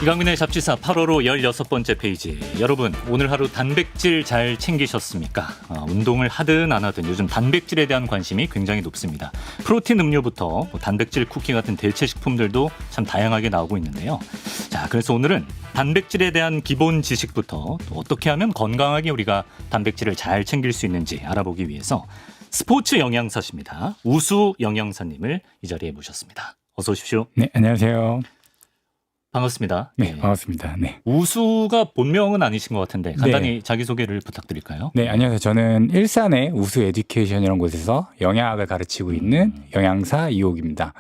이강민의 잡지사 8월호 16번째 페이지. 여러분, 오늘 하루 단백질 잘 챙기셨습니까? 운동을 하든 안 하든 요즘 단백질에 대한 관심이 굉장히 높습니다. 프로틴 음료부터 단백질 쿠키 같은 대체 식품들도 참 다양하게 나오고 있는데요. 자, 그래서 오늘은 단백질에 대한 기본 지식부터 또 어떻게 하면 건강하게 우리가 단백질을 잘 챙길 수 있는지 알아보기 위해서 스포츠 영양사십니다. 우수 영양사님을 이 자리에 모셨습니다. 어서 오십시오. 네, 안녕하세요. 반갑습니다. 네, 반갑습니다. 네. 우수가 본명은 아니신 것 같은데 간단히 자기소개를 부탁드릴까요? 네, 안녕하세요. 저는 일산의 우수 에듀케이션이라는 곳에서 영양학을 가르치고 있는 영양사 이옥입니다.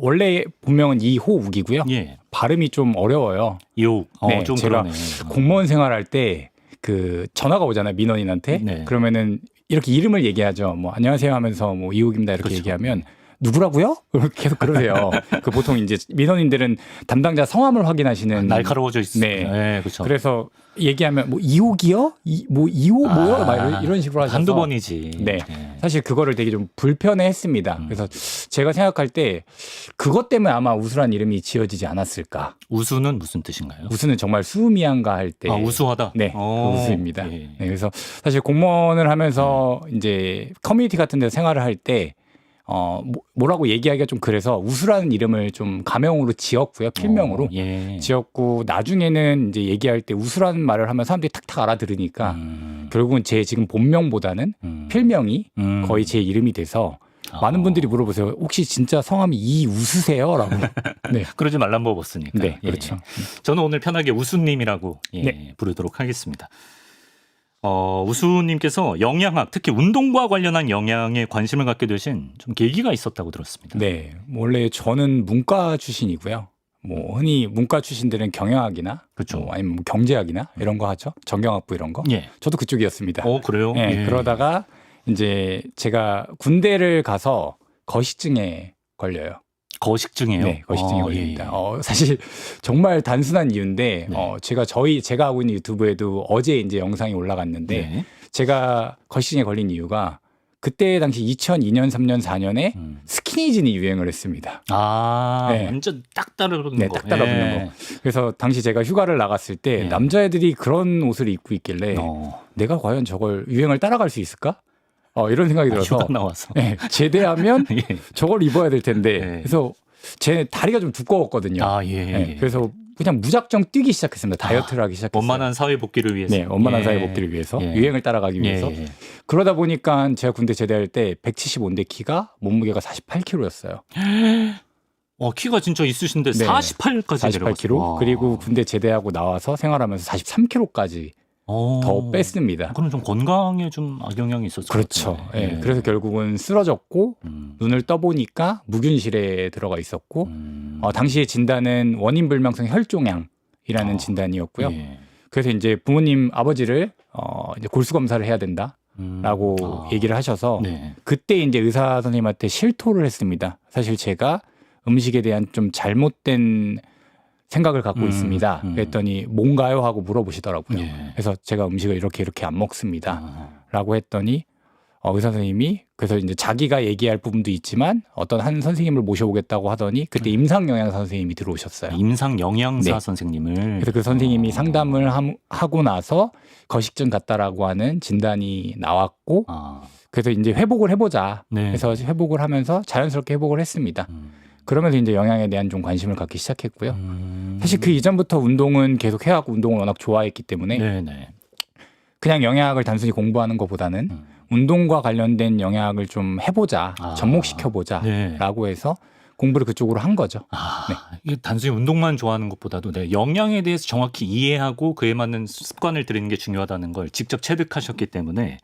원래 본명은 이호욱이고요. 예. 발음이 좀 어려워요. 이호욱. 네, 좀 제가 그러네. 공무원 생활할 때 그 전화가 오잖아요, 민원인한테. 네. 그러면은 이렇게 이름을 얘기하죠. 뭐 안녕하세요 하면서 뭐 이옥입니다 이렇게 그렇죠. 얘기하면 누구라고요? 계속 그러세요. 그 보통 이제 민원인들은 담당자 성함을 확인하시는 날카로워져 있어요. 네. 그렇죠. 그래서 얘기하면 뭐 이옥이요? 뭐 이호 뭐요? 막 이런 식으로 하셔서 한두 번이지. 네. 사실 그거를 되게 좀 불편해했습니다. 그래서 제가 생각할 때 그것 때문에 아마 우수란 이름이 지어지지 않았을까. 우수는 무슨 뜻인가요? 우수는 정말 수미양가 할 때. 우수하다. 네, 그 우수입니다. 예. 네, 그래서 사실 공무원을 하면서 이제 커뮤니티 같은 데 생활을 할 때 뭐라고 얘기하기가 좀 그래서 우수라는 이름을 좀 가명으로 지었고요. 필명으로 지었고 나중에는 이제 얘기할 때 우수라는 말을 하면 사람들이 탁탁 알아들으니까 결국은 제 지금 본명보다는 필명이 거의 제 이름이 돼서 많은 분들이 물어보세요. 혹시 진짜 성함이 이우수세요? 라고. 네. 그러지 말란 법 없으니까. 네, 그렇죠. 저는 오늘 편하게 우수님이라고 부르도록 하겠습니다. 우수님께서 영양학, 특히 운동과 관련한 영양에 관심을 갖게 되신 좀 계기가 있었다고 들었습니다. 네, 원래 저는 문과 출신이고요. 뭐 흔히 문과 출신들은 경영학이나, 그렇죠. 아니면 뭐 경제학이나 이런 거 하죠. 정경학부 이런 거. 저도 그쪽이었습니다. 그래요? 네, 그러다가 이제 제가 군대를 가서 거식증에 걸려요. 거식증이에요? 네, 거식증에 걸립니다. 사실 정말 단순한 이유인데 제가 하고 있는 유튜브에도 어제 이제 영상이 올라갔는데 제가 거식증에 걸린 이유가 그때 당시 2002년, 3년, 4년에 스키니진이 유행을 했습니다. 네. 완전 딱 따라붙는 거. 딱 따라붙는 거. 그래서 당시 제가 휴가를 나갔을 때 남자애들이 그런 옷을 입고 있길래 내가 과연 저걸 유행을 따라갈 수 있을까? 이런 생각이 들어서 휴가 나와서 제대하면 저걸 입어야 될 텐데 그래서 제 다리가 좀 두꺼웠거든요. 그래서 그냥 무작정 뛰기 시작했습니다. 다이어트를 하기 시작했어요. 원만한 사회 복귀를 위해서. 네, 원만한 사회 복귀를 위해서 유행을 따라가기 위해서. 그러다 보니까 제가 군대 제대할 때 175인데 키가 몸무게가 48kg였어요. 키가 진짜 있으신데 48까지 내려갔어요. 48kg. 그리고 군대 제대하고 나와서 생활하면서 43kg까지 더 뺐습니다. 그럼 좀 건강에 좀 악영향이 있었을 것 그렇죠. 네. 그래서 결국은 쓰러졌고 눈을 떠보니까 무균실에 들어가 있었고 당시의 진단은 원인불명성 혈종양이라는 진단이었고요. 그래서 이제 부모님 아버지를 이제 골수 검사를 해야 된다라고 얘기를 하셔서 그때 이제 의사 선생님한테 실토를 했습니다. 사실 제가 음식에 대한 좀 잘못된 생각을 갖고 있습니다. 그랬더니 뭔가요? 하고 물어보시더라고요. 그래서 제가 음식을 이렇게 안 먹습니다. 라고 했더니 의사 선생님이 그래서 이제 자기가 얘기할 부분도 있지만 어떤 한 선생님을 모셔오겠다고 하더니 그때 임상영양사 선생님이 들어오셨어요. 임상영양사 선생님을. 그래서 그 선생님이 상담을 하고 나서 거식증 같다라고 하는 진단이 나왔고 그래서 이제 회복을 해보자. 그래서 회복을 하면서 자연스럽게 회복을 했습니다. 그러면서 이제 영양에 대한 좀 관심을 갖기 시작했고요. 사실 그 이전부터 운동은 계속 해왔고 운동을 워낙 좋아했기 때문에 그냥 영양학을 단순히 공부하는 것보다는 운동과 관련된 영양학을 좀 해보자, 접목시켜보자 라고 해서 공부를 그쪽으로 한 거죠. 이게 단순히 운동만 좋아하는 것보다도 영양에 대해서 정확히 이해하고 그에 맞는 습관을 들이는 게 중요하다는 걸 직접 체득하셨기 때문에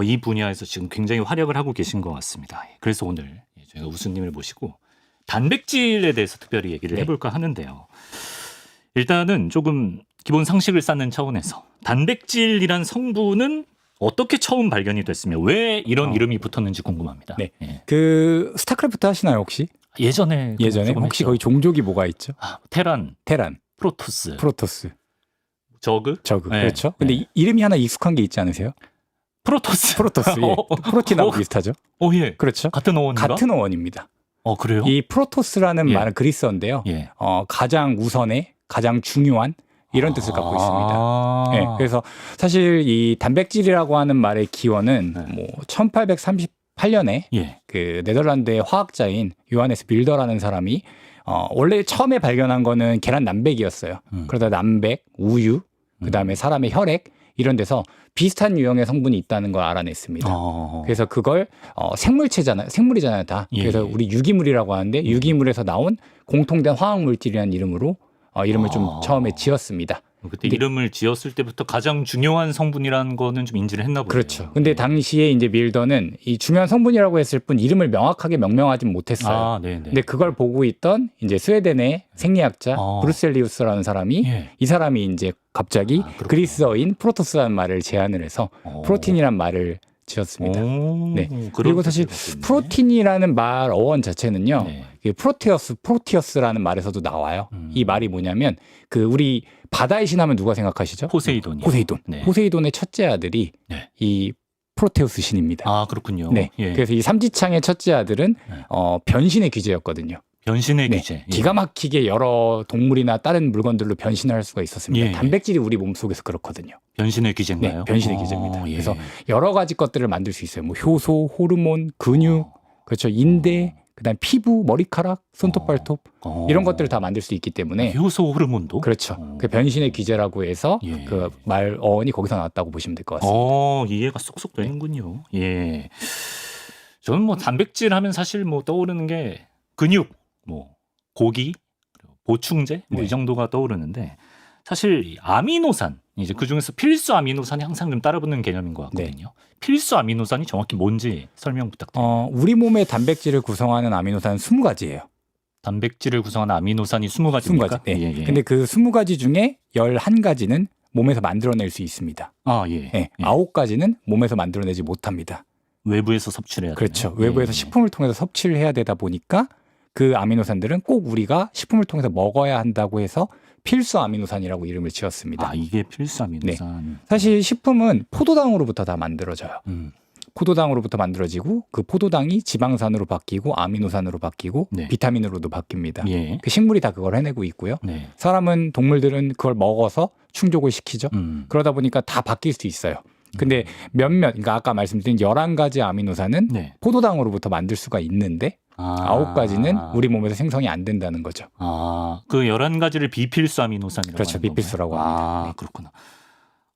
이 분야에서 지금 굉장히 활약을 하고 계신 것 같습니다. 그래서 오늘 저희가 우수님을 모시고 단백질에 대해서 특별히 얘기를 해볼까 하는데요. 일단은 조금 기본 상식을 쌓는 차원에서 단백질이란 성분은 어떻게 처음 발견이 됐으며 왜 이런 이름이 붙었는지 궁금합니다. 그 스타크래프트 하시나요 혹시? 예전에 혹시 거기 종족이 뭐가 있죠? 테란, 프로토스, 저그. 그렇죠. 근데 이름이 하나 익숙한 게 있지 않으세요? 프로토스. 프로틴하고 비슷하죠? 그렇죠. 같은 어원인가? 같은 어원입니다. 그래요? 이 프로토스라는 말은 그리스어인데요. 가장 우선의 가장 중요한 이런 뜻을 갖고 있습니다. 아. 네, 그래서 사실 이 단백질이라고 하는 말의 기원은 네. 뭐 1838년에 예. 그 네덜란드의 화학자인 요하네스 밀더라는 사람이 원래 처음에 발견한 거는 계란 남백이었어요. 그러다 남백, 우유, 그다음에 사람의 혈액 이런 데서 비슷한 유형의 성분이 있다는 걸 알아냈습니다. 그래서 그걸 생물이잖아요, 다. 예, 그래서 예. 우리 유기물이라고 하는데 유기물에서 나온 공통된 화학 물질이라는 이름으로 이름을 좀 처음에 지었습니다. 그때 이름을 지었을 때부터 가장 중요한 성분이라는 거는 좀 인지를 했나 보네요. 그렇죠. 근데 당시에 이제 밀더는 이 중요한 성분이라고 했을 뿐 이름을 명확하게 명명하진 못했어요. 아, 네네. 근데 그걸 보고 있던 이제 스웨덴의 생리학자 브루셀리우스라는 사람이 예. 이 사람이 이제 갑자기 그렇구나. 그리스어인 프로토스라는 말을 제안을 해서 프로틴이란 말을 지었습니다. 네. 그리고 사실 프로틴이라는 말 어원 자체는요. 네. 그 프로티어스라는 말에서도 나와요. 이 말이 뭐냐면 그 우리 바다의 신하면 누가 생각하시죠? 포세이돈이요. 포세이돈. 네. 포세이돈의 첫째 아들이 네. 이 프로테우스 신입니다. 아, 그렇군요. 네. 예. 그래서 이 삼지창의 첫째 아들은 변신의 귀재였거든요. 변신의 네. 귀재. 예. 기가 막히게 여러 동물이나 다른 물건들로 변신을 할 수가 있었습니다. 예. 단백질이 우리 몸속에서 그렇거든요. 변신의 귀재인가요? 네, 변신의 귀재입니다. 예. 그래서 여러 가지 것들을 만들 수 있어요. 뭐 효소, 호르몬, 근육, 그렇죠. 인대, 그다음 피부, 머리카락, 손톱, 발톱 이런 것들을 다 만들 수 있기 때문에 효소 호르몬도? 그렇죠. 그 변신의 귀재라고 해서 예. 그 말 어원이 거기서 나왔다고 보시면 될 것 같습니다. 이해가 쏙쏙 되는군요. 예. 저는 뭐 단백질 하면 사실 뭐 떠오르는 게 근육, 뭐 고기, 보충제 뭐 네. 이 정도가 떠오르는데 사실 이 아미노산 이제 그 중에서 필수 아미노산이 항상 좀 따라붙는 개념인 것 같거든요. 필수 아미노산이 정확히 뭔지 설명 부탁드립니다. 우리 몸의 단백질을 구성하는 아미노산은 20가지예요. 단백질을 구성하는 아미노산이 20가지입니까? 20가지. 네. 예, 예. 근데 그 20가지 중에 11가지는 몸에서 만들어낼 수 있습니다. 아, 예. 네. 예. 9가지는 몸에서 만들어내지 못합니다. 외부에서 섭취를 해야 그렇죠. 되나요? 외부에서 예. 식품을 통해서 섭취를 해야 되다 보니까 그 아미노산들은 꼭 우리가 식품을 통해서 먹어야 한다고 해서 필수 아미노산이라고 이름을 지었습니다. 아, 이게 필수 아미노산. 사실 식품은 포도당으로부터 다 만들어져요. 음. 포도당으로부터 만들어지고 그 포도당이 지방산으로 바뀌고 아미노산으로 바뀌고 네. 비타민으로도 바뀝니다. 예. 그 식물이 다 그걸 해내고 있고요. 네. 사람은 동물들은 그걸 먹어서 충족을 시키죠. 음. 그러다 보니까 다 바뀔 수 있어요. 근데 그러니까 아까 말씀드린 11가지 아미노산은 네. 포도당으로부터 만들 수가 있는데 9가지는 우리 몸에서 생성이 안 된다는 거죠. 그 11가지를 비필수 아미노산이라고 그렇죠. 하는 건가요? 비필수라고 합니다. 네. 그렇구나.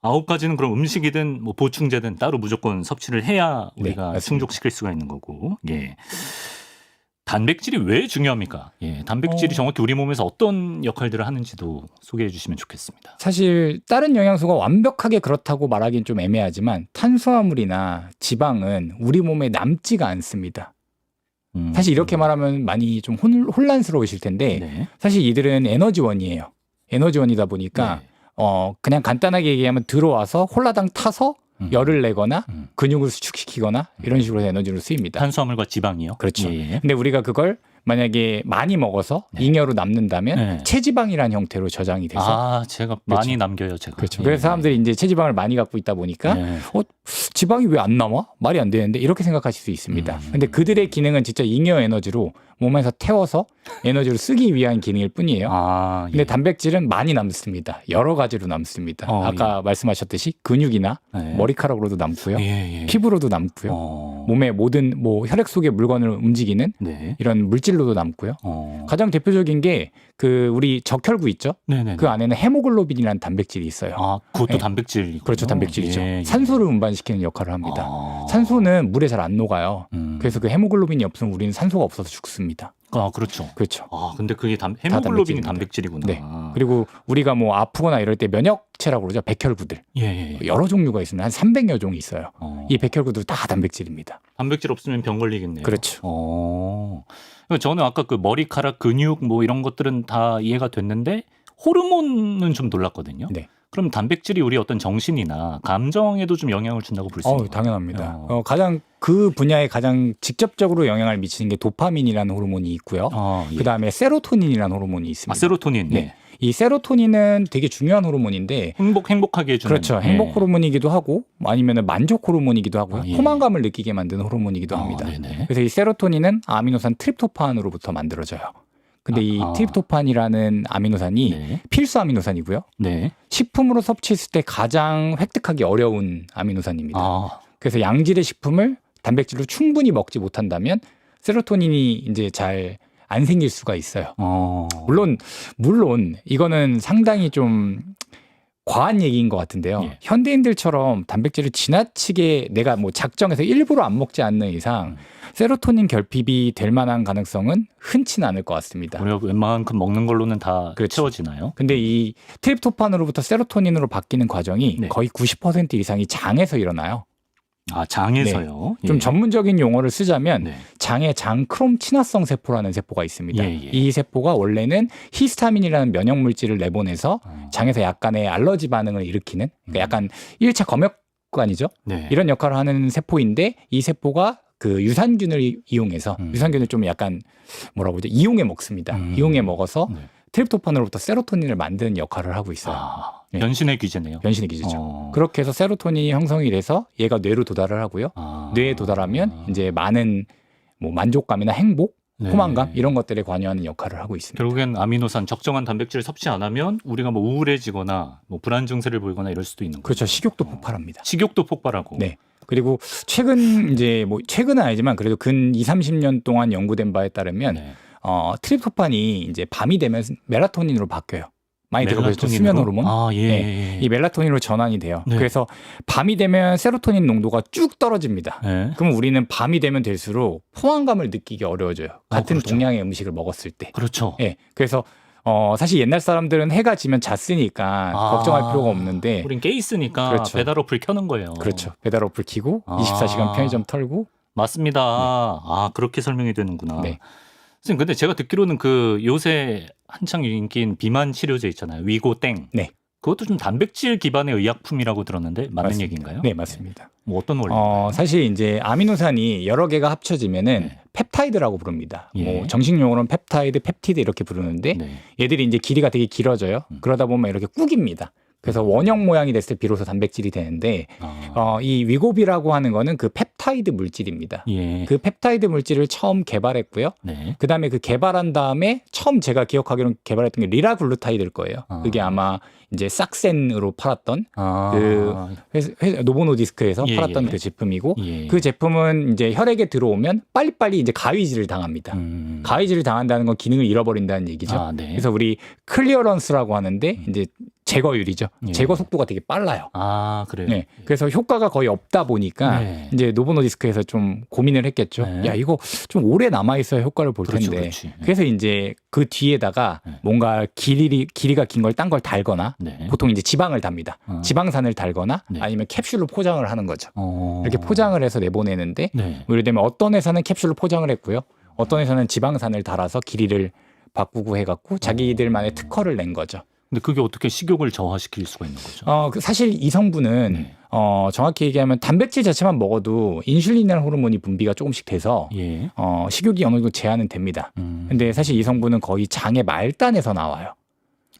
9가지는 그럼 음식이든 뭐 보충제든 따로 무조건 섭취를 해야 네, 우리가 맞습니다. 충족시킬 수가 있는 거고. 예. 단백질이 왜 중요합니까? 예. 단백질이 정확히 우리 몸에서 어떤 역할들을 하는지도 소개해 주시면 좋겠습니다. 사실 다른 영양소가 완벽하게 그렇다고 말하기는 좀 애매하지만 탄수화물이나 지방은 우리 몸에 남지가 않습니다. 사실 이렇게 말하면 많이 좀 혼란스러우실 텐데 네. 사실 이들은 에너지원이에요. 에너지원이다 보니까 네. 그냥 간단하게 얘기하면 들어와서 홀라당 타서 열을 내거나 근육을 수축시키거나 이런 식으로 해서 에너지로 쓰입니다. 탄수화물과 지방이요? 그렇죠. 예. 근데 우리가 그걸 만약에 많이 먹어서 잉여로 남는다면 네. 체지방이라는 형태로 저장이 돼서 제가 그렇죠. 많이 남겨요, 제가. 그렇죠. 예. 그래서 사람들이 이제 체지방을 많이 갖고 있다 보니까 예. 지방이 왜 안 남아? 말이 안 되는데 이렇게 생각하실 수 있습니다. 근데 그들의 기능은 진짜 잉여 에너지로 몸에서 태워서 에너지를 쓰기 위한 기능일 뿐이에요. 예. 근데 단백질은 많이 남습니다. 여러 가지로 남습니다. 아까 말씀하셨듯이 근육이나 예. 머리카락으로도 남고요. 예. 피부로도 남고요. 몸의 모든 혈액 속의 물건을 움직이는 네. 이런 물질로도 남고요. 가장 대표적인 게 그 우리 적혈구 있죠? 네네. 그 안에는 헤모글로빈이라는 단백질이 있어요. 그것도 네. 단백질. 그렇죠, 단백질이죠. 예. 산소를 운반시키는 역할을 합니다. 산소는 물에 잘 안 녹아요. 그래서 그 헤모글로빈이 없으면 우리는 산소가 없어서 죽습니다. 그렇죠. 그렇죠. 근데 그게 헤모글로빈이 단백질입니다. 단백질이구나. 네. 그리고 우리가 뭐 아프거나 이럴 때 면역체라고 그러죠. 백혈구들. 예. 여러 종류가 있습니다. 한 300여 종이 있어요. 이 백혈구들 다 단백질입니다. 단백질 없으면 병 걸리겠네요. 그렇죠. 저는 아까 그 머리카락, 근육 뭐 이런 것들은 다 이해가 됐는데 호르몬은 좀 놀랐거든요. 네. 그럼 단백질이 우리 어떤 정신이나 감정에도 좀 영향을 준다고 볼 수 있나요? 당연합니다. 가장 그 분야에 가장 직접적으로 영향을 미치는 게 도파민이라는 호르몬이 있고요. 예. 그다음에 세로토닌이라는 호르몬이 있습니다. 세로토닌. 네. 이 세로토닌은 되게 중요한 호르몬인데 행복하게 해주는. 그렇죠. 행복 호르몬이기도 하고 아니면 만족 호르몬이기도 하고요. 예. 포만감을 느끼게 만드는 호르몬이기도 합니다. 네네. 그래서 이 세로토닌은 아미노산 트립토판으로부터 만들어져요. 근데 이 트립토판이라는 아미노산이 네. 필수 아미노산이고요. 네. 식품으로 섭취했을 때 가장 획득하기 어려운 아미노산입니다. 그래서 양질의 식품을 단백질로 충분히 먹지 못한다면 세로토닌이 이제 잘 안 생길 수가 있어요. 물론 이거는 상당히 좀 과한 얘기인 것 같은데요. 예. 현대인들처럼 단백질을 지나치게 내가 뭐 작정해서 일부러 안 먹지 않는 이상 세로토닌 결핍이 될 만한 가능성은 흔치는 않을 것 같습니다. 우리가 웬만큼 먹는 걸로는 다 그렇죠. 채워지나요? 근데 이 트립토판으로부터 세로토닌으로 바뀌는 과정이 네. 거의 90% 이상이 장에서 일어나요. 장에서요? 좀 전문적인 용어를 쓰자면 네. 장에 장크롬 친화성 세포라는 세포가 있습니다. 예. 이 세포가 원래는 히스타민이라는 면역 물질을 내보내서 장에서 약간의 알러지 반응을 일으키는 그러니까 약간 1차 검역관이죠. 네. 이런 역할을 하는 세포인데 이 세포가 그 유산균을 이용해서 유산균을 좀 약간 뭐라고 하죠? 이용해 먹습니다. 이용해 먹어서 네. 트립토판으로부터 세로토닌을 만드는 역할을 하고 있어요. 네. 변신의 귀재네요. 변신의 기제죠. 그렇게 해서 세로토닌이 형성이 돼서 얘가 뇌로 도달을 하고요. 뇌에 도달하면 이제 많은 뭐 만족감이나 행복, 네. 포만감 이런 것들에 관여하는 역할을 하고 있습니다. 결국엔 아미노산 적정한 단백질 섭취 안 하면 우리가 뭐 우울해지거나 뭐 불안 증세를 보이거나 이럴 수도 있는 거죠. 그렇죠. 식욕도 폭발합니다. 식욕도 폭발하고. 네. 그리고 최근은 아니지만 그래도 근 20, 30년 동안 연구된 바에 따르면 네. 트립토판이 이제 밤이 되면 멜라토닌으로 바뀌어요. 많이 들어보셨죠? 멜라토닌으로? 수면 호르몬. 예. 네. 이 멜라토닌으로 전환이 돼요. 네. 그래서 밤이 되면 세로토닌 농도가 쭉 떨어집니다. 네. 그럼 우리는 밤이 되면 될수록 포만감을 느끼기 어려워져요. 같은 그렇죠. 동량의 음식을 먹었을 때. 그렇죠. 예. 그래서 사실 옛날 사람들은 해가 지면 잤으니까 걱정할 필요가 없는데 우린 깨 있으니까 그렇죠. 배달 어플 켜는 거예요. 그렇죠. 배달 어플 켜고 24시간 편의점 털고 맞습니다. 그렇게 설명이 되는구나. 네. 선생님, 근데 제가 듣기로는 그 요새 한창 인기인 비만 치료제 있잖아요. 위고땡. 네. 그것도 좀 단백질 기반의 의약품이라고 들었는데 맞는 맞습니다. 얘기인가요? 네, 맞습니다. 뭐 어떤 원리인가요? 사실 이제 아미노산이 여러 개가 합쳐지면은 네. 펩타이드라고 부릅니다. 예. 뭐 정식 용어로는 펩타이드, 펩티드 이렇게 부르는데 네. 얘들이 이제 길이가 되게 길어져요. 그러다 보면 이렇게 꾹입니다. 그래서 원형 모양이 됐을 때 비로소 단백질이 되는데 이 위고비라고 하는 거는 그 펩타이드 물질입니다. 예. 그 펩타이드 물질을 처음 개발했고요. 네. 그다음에 그 개발한 다음에 처음 제가 기억하기로는 개발했던 게 리라글루타이드일 거예요. 그게 아마 이제 싹센으로 팔았던 노보노디스크에서 예, 팔았던 예. 그 제품이고 예. 그 제품은 이제 혈액에 들어오면 빨리빨리 이제 가위질을 당합니다. 가위질을 당한다는 건 기능을 잃어버린다는 얘기죠. 네. 그래서 우리 클리어런스라고 하는데 이제 제거율이죠. 예. 제거 속도가 되게 빨라요. 그래요. 네. 그래서 효과가 거의 없다 보니까 네. 이제 노보노디스크에서 좀 고민을 했겠죠. 네. 야, 이거 좀 오래 남아 있어야 효과를 볼 그렇죠, 텐데. 그렇지. 네. 그래서 이제 그 뒤에다가 네. 뭔가 기리가 긴 걸 딴 걸 달거나 네. 보통 이제 지방을 답니다. 지방산을 달거나 네. 아니면 캡슐로 포장을 하는 거죠. 이렇게 이렇게 포장을 해서 내보내는데 네. 예를 들면 어떤 회사는 캡슐로 포장을 했고요. 어떤 회사는 지방산을 달아서 길이를 바꾸고 해갖고 자기들만의 특허를 낸 거죠. 근데 그게 어떻게 식욕을 저하시킬 수가 있는 거죠? 사실 이 성분은 네. 정확히 얘기하면 단백질 자체만 먹어도 인슐린이라는 호르몬이 분비가 조금씩 돼서 예. 식욕이 어느 정도 제한은 됩니다. 근데 사실 이 성분은 거의 장의 말단에서 나와요.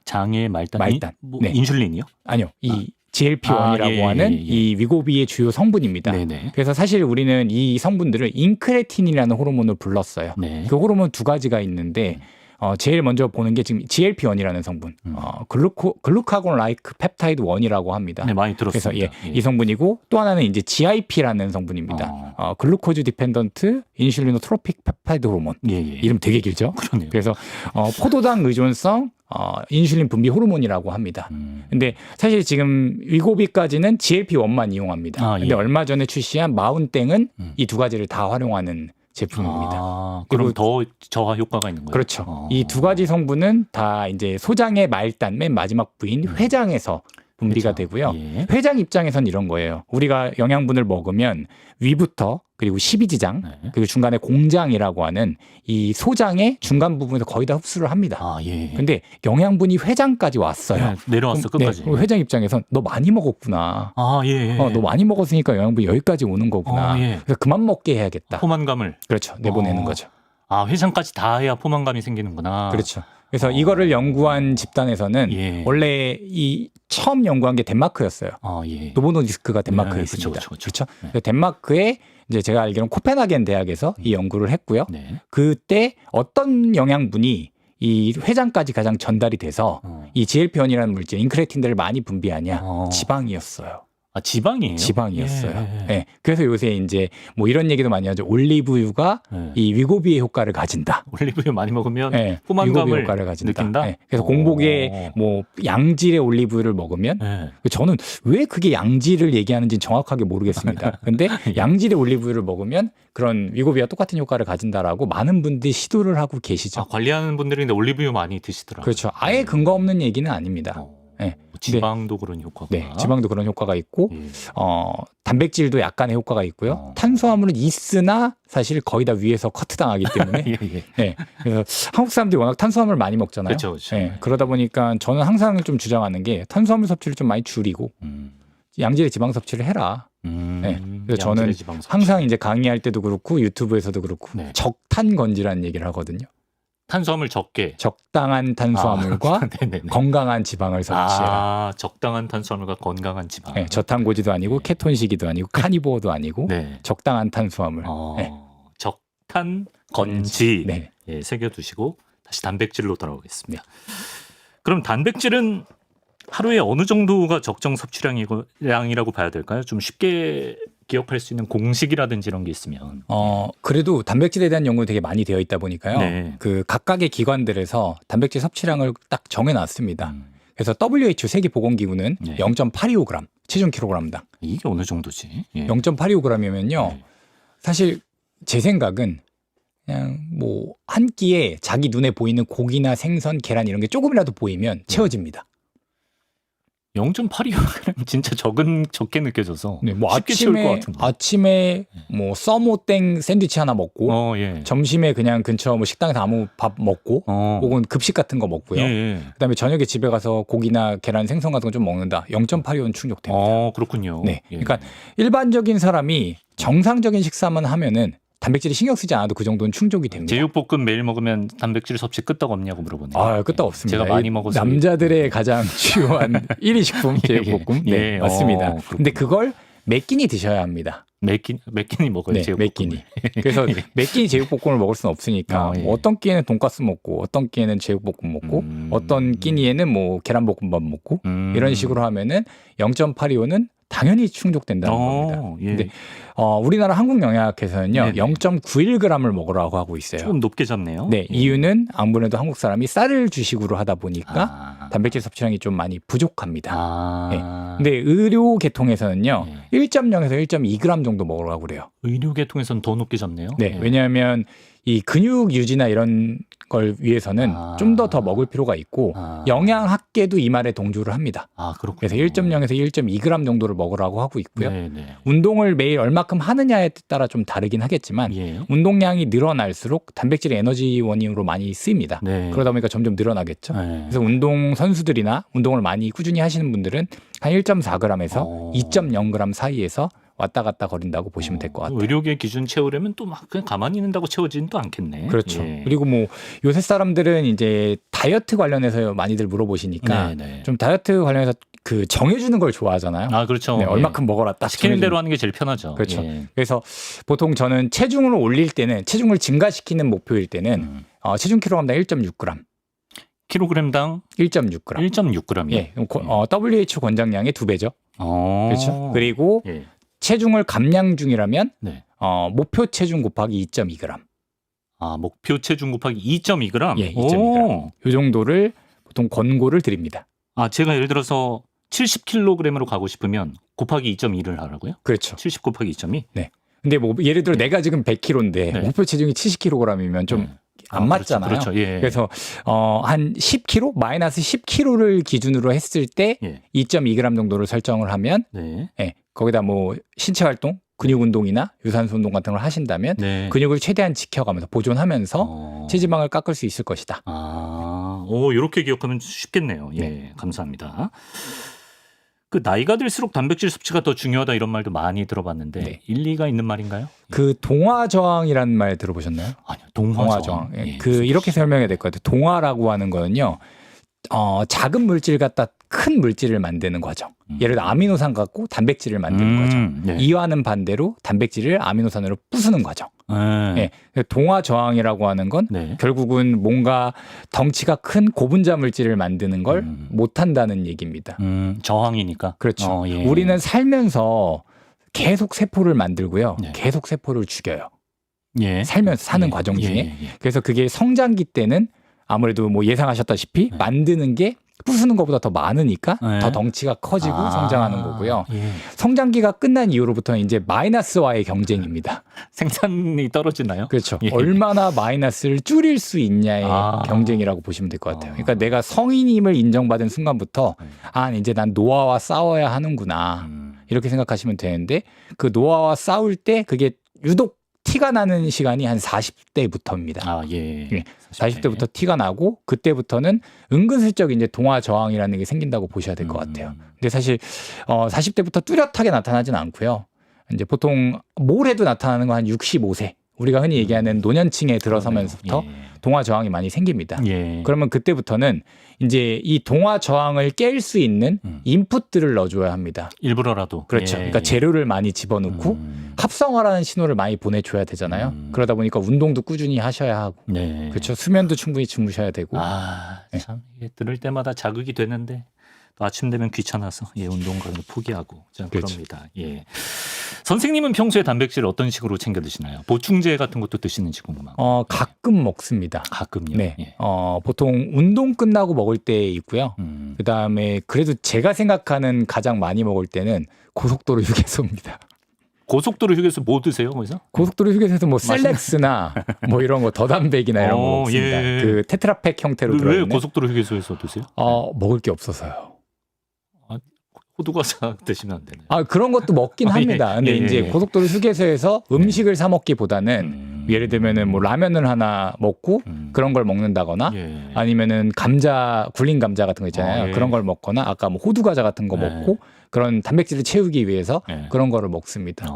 장의 말단. 말단. 네. 인슐린이요? 아니요. 이 GLP-1이라고 예, 하는 예. 이 위고비의 주요 성분입니다. 네네. 그래서 사실 우리는 이 성분들을 인크레틴이라는 호르몬을 불렀어요. 네. 그 호르몬 두 가지가 있는데 제일 먼저 보는 게 지금 GLP-1이라는 성분, 글루카곤 라이크 펩타이드 1이라고 합니다. 네, 많이 그래서 들었습니다. 이 성분이고 또 하나는 이제 GIP라는 성분입니다. 글루코즈 디펜던트 인슐리노트로픽 펩타이드 호르몬. 예. 이름 되게 길죠? 그러네요. 그래서 포도당 의존성 인슐린 분비 호르몬이라고 합니다. 근데 사실 지금 위고비까지는 GLP-1만 이용합니다. 근데 예. 얼마 전에 출시한 마운땡은 이 두 가지를 다 활용하는 제품입니다. 그럼 더 저하 효과가 있는 거예요? 그렇죠. 이 두 가지 성분은 다 이제 소장의 말단 맨 마지막 부인 회장에서 분비가 회장. 되고요. 예. 회장 입장에선 이런 거예요. 우리가 영양분을 먹으면 위부터 그리고 십이지장 네. 그리고 중간에 공장이라고 하는 이 소장의 중간 부분에서 거의 다 흡수를 합니다. 예. 근데 영양분이 회장까지 왔어요. 네, 내려왔어 그럼, 끝까지. 그럼 회장 입장에선 너 많이 먹었구나. 예. 너 많이 먹었으니까 영양분이 여기까지 오는 거구나. 예. 그래서 그만 먹게 해야겠다. 포만감을. 그렇죠. 내보내는 거죠. 회장까지 다 해야 포만감이 생기는구나. 그렇죠. 그래서 이거를 연구한 집단에서는 예. 원래 이 처음 연구한 게 덴마크였어요. 예. 노보노디스크가 덴마크에 네, 있습니다. 그쵸. 그렇죠. 네. 그래서 덴마크에 이제 제가 알기로는 코펜하겐 대학에서 이 연구를 했고요. 네. 그때 어떤 영양분이 이 회장까지 가장 전달이 돼서 이 GLP-1이라는 물질, 인크레틴들을 많이 분비하냐? 지방이었어요. 아, 지방이에요? 지방이었어요. 네. 그래서 요새 이제 뭐 이런 얘기도 많이 하죠. 올리브유가 이 위고비의 효과를 가진다. 올리브유 많이 먹으면 위고비 포만감을 효과를 가진다. 느낀다. 그래서 공복에 뭐 양질의 올리브유를 먹으면 저는 왜 그게 양질을 얘기하는지 정확하게 모르겠습니다. 근데 양질의 올리브유를 먹으면 그런 위고비와 똑같은 효과를 가진다라고 많은 분들이 시도를 하고 계시죠. 아, 관리하는 분들이 근데 올리브유 많이 드시더라고요. 그렇죠. 아예 근거 없는 얘기는 아닙니다. 네. 지방도 그런 효과가. 네, 지방도 그런 효과가 있고, 단백질도 약간의 효과가 있고요. 탄수화물은 있으나 사실 거의 다 위에서 커트당하기 때문에. 네, 그래서 한국 사람들이 워낙 탄수화물을 많이 먹잖아요. 그렇죠. 네, 그러다 보니까 저는 항상 좀 주장하는 게 탄수화물 섭취를 좀 많이 줄이고 양질의 지방 섭취를 해라. 네, 그래서 저는 항상 이제 강의할 때도 그렇고 유튜브에서도 그렇고 적탄 건지라는 얘기를 하거든요. 탄수화물 적게. 적당한 탄수화물과 건강한 지방을 섭취해라. 아, 적당한 탄수화물과 건강한 지방. 네, 저탄고지도 아니고 케톤식이도 아니고 카니보어도 아니고 적당한 탄수화물. 적탄 건지 네. 예, 새겨두시고 다시 단백질로 돌아오겠습니다. 그럼 단백질은 하루에 어느 정도가 적정 섭취량이라고 봐야 될까요? 좀 쉽게 기억할 수 있는 공식이라든지 이런 게 있으면. 그래도 단백질에 대한 연구가 되게 많이 되어 있다 보니까요. 그 각각의 기관들에서 단백질 섭취량을 딱 정해놨습니다. 그래서 WHO 세계보건기구는 0.825g 체중 킬로그램당. 이게 어느 정도지? 0.825g이면요. 사실 제 생각은 그냥 뭐 한 끼에 자기 눈에 보이는 고기나 생선, 계란 이런 게 조금이라도 보이면 채워집니다. 0.82g 진짜 적게 느껴져서 뭐 쉽게 채울 것 같은데. 아침에 뭐 써모땡 샌드위치 하나 먹고 점심에 그냥 근처 뭐 식당에서 아무 밥 먹고 혹은 급식 같은 거 먹고요. 그다음에 저녁에 집에 가서 고기나 계란, 생선 같은 거 좀 먹는다. 0.85는 충족됩니다. 그렇군요. 네, 그러니까 일반적인 사람이 정상적인 식사만 하면은 단백질이 신경 쓰지 않아도 그 정도는 충족이 됩니다. 제육볶음 매일 먹으면 단백질 섭취 끄떡 없냐고 물어보네요. 끄떡 없습니다. 제가 많이 먹어서 남자들의 가장 주요한 1위 식품 제육볶음. 네, 맞습니다. 근데 그걸 몇 끼니 드셔야 합니다. 몇 끼니 먹어요, 제육볶음. 몇 끼니. 그래서 몇 끼니 제육볶음을 먹을 수는 없으니까 뭐 어떤 끼에는 돈가스 먹고 어떤 끼에는 제육볶음 먹고 어떤 끼니에는 뭐 계란볶음밥 먹고 이런 식으로 하면은 0.825는 당연히 충족된다는 겁니다. 근데 우리나라 한국영양학회에서는요 0.91g을 먹으라고 하고 있어요. 좀 높게 잡네요. 네, 이유는 아무래도 한국 사람이 쌀을 주식으로 하다 보니까 단백질 섭취량이 좀 많이 부족합니다. 근데 의료 계통에서는요 1.0에서 1.2g 정도 먹으라고 그래요. 의료 계통에서는 더 높게 잡네요. 네, 왜냐하면 이 근육 유지나 이런 걸 위해서는 좀 더 먹을 필요가 있고 영양학계도 이 말에 동조를 합니다. 그렇군요. 그래서 1.0에서 1.2g 정도를 먹으라고 하고 있고요. 운동을 매일 얼마큼 하느냐에 따라 좀 다르긴 하겠지만 운동량이 늘어날수록 단백질이 에너지 원인으로 많이 쓰입니다. 그러다 보니까 점점 늘어나겠죠. 그래서 운동 선수들이나 운동을 많이 꾸준히 하시는 분들은 한 1.4g에서 2.0g 사이에서 왔다 갔다 거린다고 보시면 될 것 같아요. 의료계 기준 채우려면 또 막 그냥 가만히 있는다고 채워지는 또 않겠네. 그렇죠. 그리고 뭐 요새 사람들은 이제 다이어트 관련해서 많이들 물어보시니까 좀 다이어트 관련해서 그 정해주는 걸 좋아하잖아요. 그렇죠. 얼마큼 먹어라 딱 시키는 대로 하는 게 제일 편하죠. 그렇죠. 그래서 보통 저는 체중을 올릴 때는 체중을 증가시키는 목표일 때는 체중 킬로그램당 1.6g. 킬로그램당 1.6g. 1.6g이요. WHO 권장량의 2배죠. 그렇죠. 그리고 체중을 감량 중이라면 목표 체중 곱하기 2.2g. 목표 체중 곱하기 2.2g? 예, 2.2g. 이 정도를 보통 권고를 드립니다. 제가 예를 들어서 70kg으로 가고 싶으면 곱하기 2.2를 하라고요? 그렇죠. 70 곱하기 2.2? 네. 근데 뭐 예를 들어 내가 지금 100kg인데 목표 체중이 70kg이면 좀 안 맞잖아요. 그렇죠. 그래서 한 10kg, 마이너스 10kg를 기준으로 했을 때 2.2g 정도를 설정을 하면 거기다 뭐 신체 활동, 근육 운동이나 유산소 운동 같은 걸 하신다면 근육을 최대한 지켜가면서 보존하면서 체지방을 깎을 수 있을 것이다. 이렇게 기억하면 쉽겠네요. 감사합니다. 그 나이가 들수록 단백질 섭취가 더 중요하다 이런 말도 많이 들어봤는데 일리가 있는 말인가요? 그 동화 저항이라는 말 들어보셨나요? 아니요, 동화 저항. 이렇게 설명해야 될 것 같아요. 동화라고 하는 거는요. 작은 물질 갖다 큰 물질을 만드는 과정. 예를 들어 아미노산 갖고 단백질을 만드는 과정. 네. 이와는 반대로 단백질을 아미노산으로 부수는 과정. 네. 동화 저항이라고 하는 건 네. 결국은 뭔가 덩치가 큰 고분자 물질을 만드는 걸 못한다는 얘기입니다. 저항이니까. 그렇죠. 예. 우리는 살면서 계속 세포를 만들고요. 네. 계속 세포를 죽여요. 예. 살면서 사는 예. 과정 중에. 예. 그래서 그게 성장기 때는 아무래도 뭐 예상하셨다시피 네. 만드는 게 부수는 것보다 더 많으니까 네. 더 덩치가 커지고 성장하는 거고요. 예. 성장기가 끝난 이후로부터는 이제 마이너스와의 경쟁입니다. 생산이 떨어지나요? 그렇죠. 예. 얼마나 마이너스를 줄일 수 있냐의 아. 경쟁이라고 보시면 될 것 같아요. 그러니까 내가 성인임을 인정받은 순간부터 아 이제 난 노화와 싸워야 하는구나 이렇게 생각하시면 되는데 그 노화와 싸울 때 그게 유독 티가 나는 시간이 한 40대부터입니다. 아, 예. 예. 40대부터 티가 나고 그때부터는 은근슬쩍 이제 동화 저항이라는 게 생긴다고 보셔야 될 것 같아요. 근데 사실 40대부터 뚜렷하게 나타나진 않고요. 이제 보통 뭘 해도 나타나는 건 한 65세. 우리가 흔히 얘기하는 노년층에 들어서면서부터 예. 동화 저항이 많이 생깁니다. 예. 그러면 그때부터는 이제 이 동화 저항을 깰 수 있는 인풋들을 넣어줘야 합니다. 일부러라도. 그렇죠. 예. 그러니까 재료를 많이 집어넣고 합성화라는 신호를 많이 보내줘야 되잖아요. 그러다 보니까 운동도 꾸준히 하셔야 하고, 네. 그렇죠. 수면도 충분히 주무셔야 되고. 아, 참 이게 들을 때마다 자극이 되는데 또 아침 되면 귀찮아서 운동 가는 거 포기하고 참 그렇죠. 그럽니다. 예. 선생님은 평소에 단백질을 어떤 식으로 챙겨 드시나요? 보충제 같은 것도 드시는지 궁금하고. 가끔 먹습니다. 가끔요. 네. 예. 보통 운동 끝나고 먹을 때 있고요. 그 다음에 그래도 제가 생각하는 가장 많이 먹을 때는 고속도로 휴게소입니다. 고속도로 휴게소 뭐 드세요, 거기서? 고속도로 휴게소에서 뭐 셀렉스나 뭐 이런 거 더단백이나 이런 거 먹습니다. 예. 그 테트라팩 형태로 왜 들어있는. 고속도로 휴게소에서 드세요? 먹을 게 없어서요. 호두과자 드시면 안 되나요? 그런 것도 먹긴 합니다. 근데 이제 고속도로 휴게소에서 음식을 사 먹기보다는 예를 들면은 뭐 라면을 하나 먹고 그런 걸 먹는다거나 예. 아니면은 굴린 감자 같은 거 있잖아요. 예. 그런 걸 먹거나 아까 뭐 호두 과자 같은 거 네. 먹고 그런 단백질을 채우기 위해서 예. 그런 거를 먹습니다.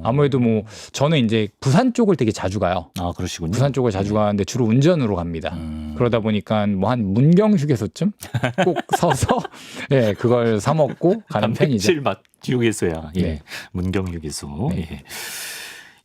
아무래도 뭐 저는 이제 부산 쪽을 되게 자주 가요. 아, 그러시군요. 부산 쪽을 자주 가는데 주로 운전으로 갑니다. 그러다 보니까 뭐 한 문경 휴게소쯤 꼭 서서 그걸 사 먹고 가는 편이죠. 단백질 맛 휴게소야. 예. 네. 문경 휴게소. 네. 예.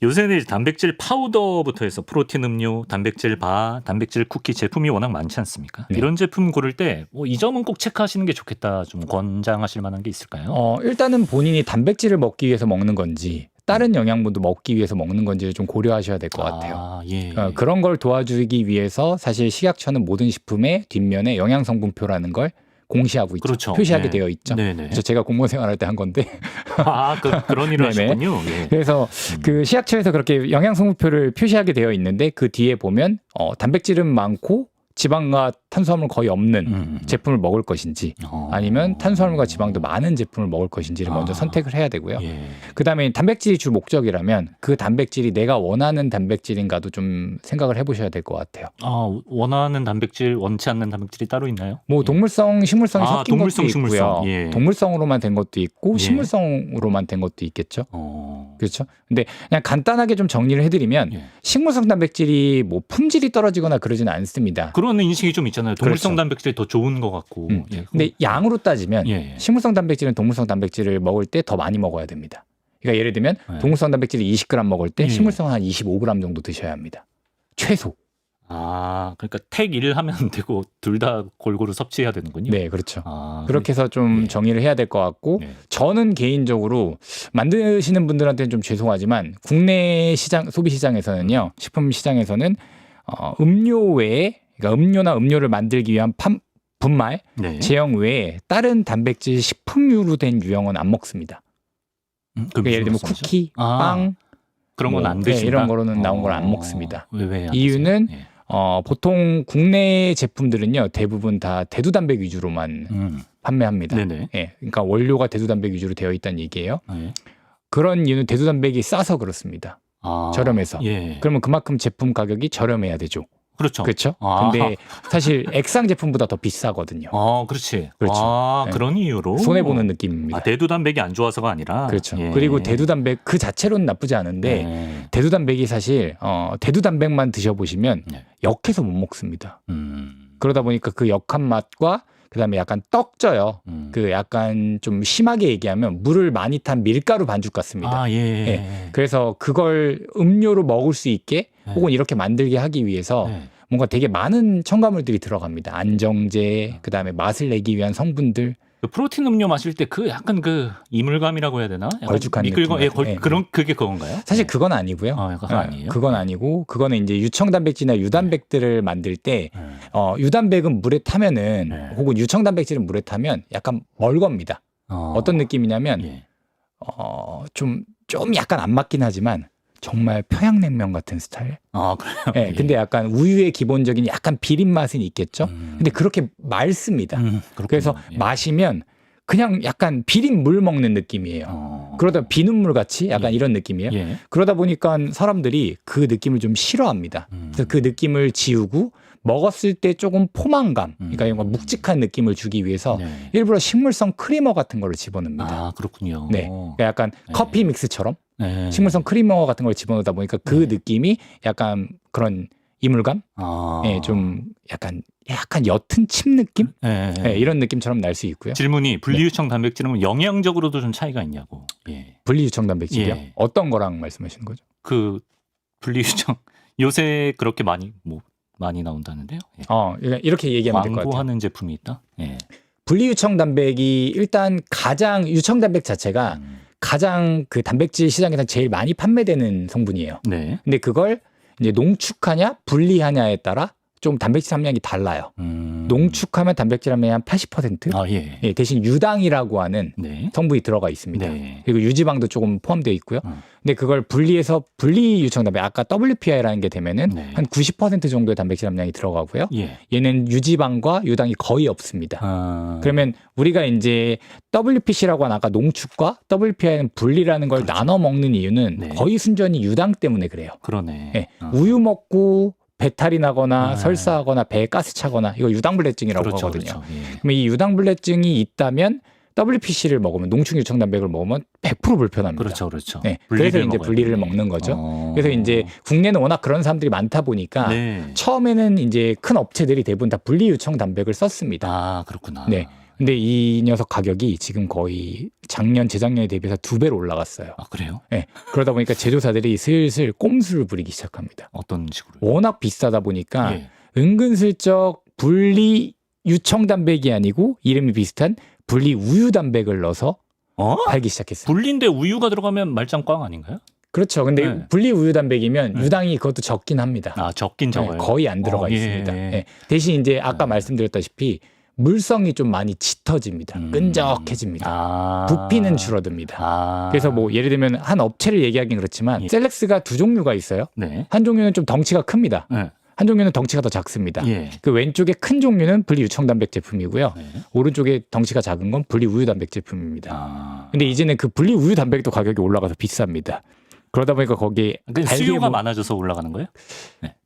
요새는 단백질 파우더부터 해서 프로틴 음료, 단백질 바, 단백질 쿠키 제품이 워낙 많지 않습니까? 네. 이런 제품 고를 때 이 점은 꼭 체크하시는 게 좋겠다. 좀 권장하실 만한 게 있을까요? 일단은 본인이 단백질을 먹기 위해서 먹는 건지 다른 영양분도 먹기 위해서 먹는 건지를 좀 고려하셔야 될 것 같아요. 아, 예. 그런 걸 도와주기 위해서 사실 식약처는 모든 식품의 뒷면에 영양성분표라는 걸 공시하고 있죠. 그렇죠. 표시하게 네. 되어 있죠. 네네. 그래서 제가 공무원 생활할 때 한 건데 그런 일을 네네. 하셨군요. 예. 그래서 그 식약처에서 그렇게 영양성분표를 표시하게 되어 있는데 그 뒤에 보면 단백질은 많고 지방과 탄수화물 거의 없는 제품을 먹을 것인지 아니면 탄수화물과 지방도 많은 제품을 먹을 것인지를 먼저 선택을 해야 되고요. 예. 그다음에 단백질이 주 목적이라면 그 단백질이 내가 원하는 단백질인가도 좀 생각을 해보셔야 될 것 같아요. 원하는 단백질, 원치 않는 단백질이 따로 있나요? 뭐 동물성, 식물성이 섞인 동물성, 것도 있고요. 식물성. 예. 동물성으로만 된 것도 있고 예. 식물성으로만 된 것도 있겠죠. 그렇죠. 근데 그냥 간단하게 좀 정리를 해드리면 예. 식물성 단백질이 뭐 품질이 떨어지거나 그러지는 않습니다. 그런 인식이 좀 있잖아요. 동물성 그렇죠. 단백질이 더 좋은 것 같고. 예. 근데 양으로 따지면 예. 식물성 단백질은 동물성 단백질을 먹을 때 더 많이 먹어야 됩니다. 그러니까 예를 들면 예. 동물성 단백질이 20g 먹을 때 예. 식물성은 한 25g 정도 드셔야 합니다. 최소. 그러니까 택 1 하면 되고 둘 다 골고루 섭취해야 되는군요. 네, 그렇죠. 아, 그렇게 해서 좀 예. 정리를 해야 될 것 같고 예. 저는 개인적으로 만드시는 분들한테는 좀 죄송하지만 국내 시장 소비 시장에서는요. 식품 시장에서는 음료 외에 그러니까 음료나 음료를 만들기 위한 분말, 네. 제형 외에 다른 단백질 식품류로 된 유형은 안 먹습니다. 그러니까 예를 들면 쿠키, 빵 그런 건 안 드신다. 이런 거로는 나온 걸 안 먹습니다. 왜 이유는 예. 보통 국내 제품들은요 대부분 다 대두단백 위주로만 판매합니다. 네네. 예, 그러니까 원료가 대두단백 위주로 되어 있다는 얘기예요. 예. 그런 이유는 대두단백이 싸서 그렇습니다. 저렴해서. 예. 그러면 그만큼 제품 가격이 저렴해야 되죠. 그렇죠. 그렇죠? 근데 사실 액상 제품보다 더 비싸거든요. 그렇지. 그렇죠. 네. 그런 이유로 손해 보는 느낌입니다. 대두단백이 안 좋아서가 아니라. 그렇죠. 예. 그리고 대두단백 그 자체로는 나쁘지 않은데 대두단백이 사실 대두단백만 드셔보시면 네. 역해서 못 먹습니다. 그러다 보니까 그 역한 맛과 그다음에 약간 떡져요. 그 약간 좀 심하게 얘기하면 물을 많이 탄 밀가루 반죽 같습니다. 아, 예. 예. 그래서 그걸 음료로 먹을 수 있게 혹은 이렇게 만들게 하기 위해서 뭔가 되게 많은 첨가물들이 들어갑니다. 안정제, 그다음에 맛을 내기 위한 성분들. 그 프로틴 음료 마실 때 그 약간 그 이물감이라고 해야 되나? 약간 걸쭉한 미끌거, 느낌. 예, 그런 그게 그건가요? 사실 그건 아니고요. 약간 아니에요. 그건 아니고 그거는 이제 유청단백질이나 유단백들을 만들 때 유단백은 물에 타면은 혹은 유청단백질은 물에 타면 약간 멀겁니다. 어떤 느낌이냐면 좀 약간 안 맞긴 하지만 정말 평양냉면 같은 스타일. 아, 그래요? 네, 근데 약간 우유의 기본적인 약간 비린 맛은 있겠죠. 근데 그렇게 맑습니다. 그래서 마시면 그냥 약간 비린 물 먹는 느낌이에요. 그러다 비눗물 같이 약간 이런 느낌이에요. 그러다 보니까 사람들이 그 느낌을 좀 싫어합니다. 그래서 그 느낌을 지우고 먹었을 때 조금 포만감, 그러니까 뭔가 묵직한 느낌을 주기 위해서 일부러 식물성 크리머 같은 걸 집어넣습니다. 아, 그렇군요. 네, 그러니까 약간 커피 믹스처럼 식물성 크리머 같은 걸 집어넣다 보니까 그 느낌이 약간 그런 이물감, 좀 약간 옅은 침 느낌, 이런 느낌처럼 날 수 있고요. 질문이 분리유청 단백질은 영양적으로도 좀 차이가 있냐고. 분리유청 단백질이요? 어떤 거랑 말씀하시는 거죠? 그 분리유청 요새 그렇게 많이 나온다는데요. 이렇게 얘기하면 될 것 같아요. 광고하는 제품이 있다. 분리유청 단백이 일단 가장 유청 단백 자체가 가장 그 단백질 시장에서 제일 많이 판매되는 성분이에요. 네. 근데 그걸 이제 농축하냐 분리하냐에 따라 좀 단백질 함량이 달라요. 농축하면 단백질 함량이 한 80%. 대신 유당이라고 하는 성분이 들어가 있습니다. 그리고 유지방도 조금 포함되어 있고요. 근데 그걸 분리해서 분리 유청 단백, 아까 WPI라는 게 되면은 한 90% 정도의 단백질 함량이 들어가고요. 얘는 유지방과 유당이 거의 없습니다. 그러면 우리가 이제 WPC라고 하는 아까 농축과 WPI는 분리라는 걸 나눠 먹는 이유는 거의 순전히 유당 때문에 그래요. 그러네. 우유 먹고 배탈이 나거나 설사하거나 배에 가스 차거나 이거 유당불내증이라고 하거든요. 그럼 이 유당불내증이 있다면 WPC를 먹으면 농축 유청 단백을 먹으면 100% 불편합니다. 그렇죠. 그래서 이제 분리를 먹는 거죠. 그래서 이제 국내는 워낙 그런 사람들이 많다 보니까 처음에는 이제 큰 업체들이 대부분 다 분리 유청 단백을 썼습니다. 아, 그렇구나. 네. 근데 이 녀석 가격이 지금 거의 작년, 재작년에 대비해서 2배로 올라갔어요. 아, 그래요? 네. 그러다 보니까 제조사들이 슬슬 꼼수를 부리기 시작합니다. 어떤 식으로? 워낙 비싸다 보니까 은근슬쩍 분리 유청 단백이 아니고 이름이 비슷한 분리 우유 단백을 넣어서 팔기 시작했어요. 분리인데 우유가 들어가면 말짱꽝 아닌가요? 그렇죠. 근데 분리 우유 단백이면 유당이 그것도 적긴 합니다. 아, 적긴 적어요. 거의 안 들어가 있습니다. 대신 이제 아까 말씀드렸다시피 물성이 좀 많이 짙어집니다. 끈적해집니다. 부피는 줄어듭니다. 그래서 뭐 예를 들면 한 업체를 얘기하긴 그렇지만 셀렉스가 두 종류가 있어요. 한 종류는 좀 덩치가 큽니다. 한 종류는 덩치가 더 작습니다. 그 왼쪽에 큰 종류는 분리 유청 단백 제품이고요. 오른쪽에 덩치가 작은 건 분리 우유 단백 제품입니다. 근데 이제는 그 분리 우유 단백도 가격이 올라가서 비쌉니다. 그러다 보니까 거기에 수요가 많아져서 올라가는 거예요?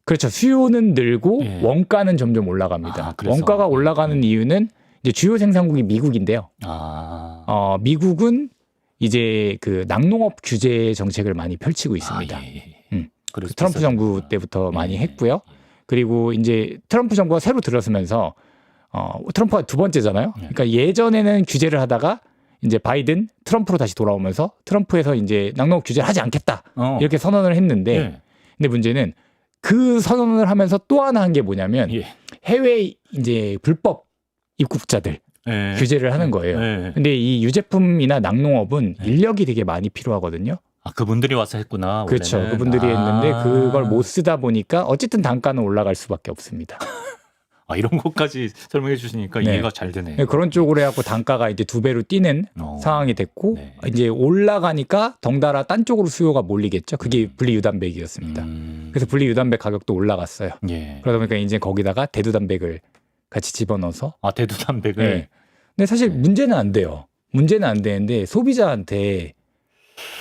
그렇죠. 수요는 늘고 원가는 점점 올라갑니다. 원가가 올라가는 이유는 이제 주요 생산국이 미국인데요. 미국은 이제 그 낙농업 규제 정책을 많이 펼치고 있습니다. 트럼프 정부 때부터 많이 했고요. 그리고 이제 트럼프 정부가 새로 들어서면서 트럼프가 두 번째잖아요. 그러니까 예전에는 규제를 하다가 이제 바이든 트럼프로 다시 돌아오면서 트럼프에서 이제 낙농업 규제를 하지 않겠다 이렇게 선언을 했는데 근데 문제는 그 선언을 하면서 또 하나 한 게 뭐냐면 해외 이제 불법 입국자들 규제를 하는 거예요. 근데 이 유제품이나 낙농업은 인력이 되게 많이 필요하거든요. 아, 그분들이 와서 했구나. 그렇죠. 원래는. 그분들이 했는데 그걸 못 쓰다 보니까 어쨌든 단가는 올라갈 수밖에 없습니다. 아, 이런 것까지 설명해 주시니까 이해가 잘 되네요. 네, 그런 쪽으로 해갖고 단가가 이제 2배로 뛰는 상황이 됐고 이제 올라가니까 덩달아 딴 쪽으로 수요가 몰리겠죠. 그게 분리유단백이었습니다. 그래서 분리유단백 가격도 올라갔어요. 그러다 보니까 이제 거기다가 대두단백을 같이 집어넣어서 대두단백을. 근데 사실 문제는 안 돼요. 문제는 안 되는데 소비자한테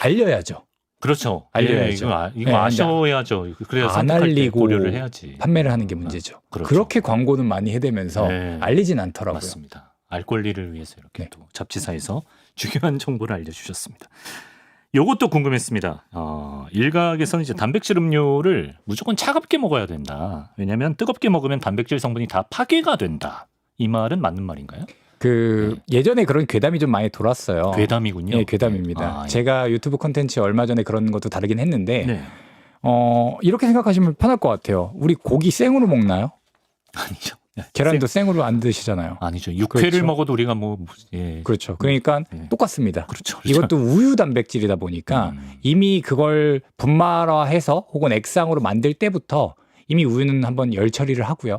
알려야죠. 그렇죠. 알려야죠. 이거 아셔야죠. 그래야 안 선택할 때 알리고 고려를 해야지. 판매를 하는 게 문제죠. 그렇죠. 그렇게 광고는 많이 해대면서 알리진 않더라고요. 맞습니다. 알 권리를 위해서 이렇게 또 잡지사에서 중요한 정보를 알려주셨습니다. 요것도 궁금했습니다. 일각에서는 이제 단백질 음료를 무조건 차갑게 먹어야 된다. 왜냐하면 뜨겁게 먹으면 단백질 성분이 다 파괴가 된다. 이 말은 맞는 말인가요? 예전에 그런 괴담이 좀 많이 돌았어요. 괴담이군요. 예, 괴담입니다. 예. 제가 유튜브 콘텐츠 얼마 전에 그런 것도 다루긴 했는데 네. 이렇게 생각하시면 편할 것 같아요. 우리 고기 생으로 먹나요? 아니죠. 계란도 생으로 안 드시잖아요. 아니죠. 육회를 그렇죠. 먹어도 우리가 예. 그렇죠. 그러니까 네. 똑같습니다. 그렇죠. 이것도 우유 단백질이다 보니까 이미 그걸 분말화해서 혹은 액상으로 만들 때부터 이미 우유는 한번 열 처리를 하고요.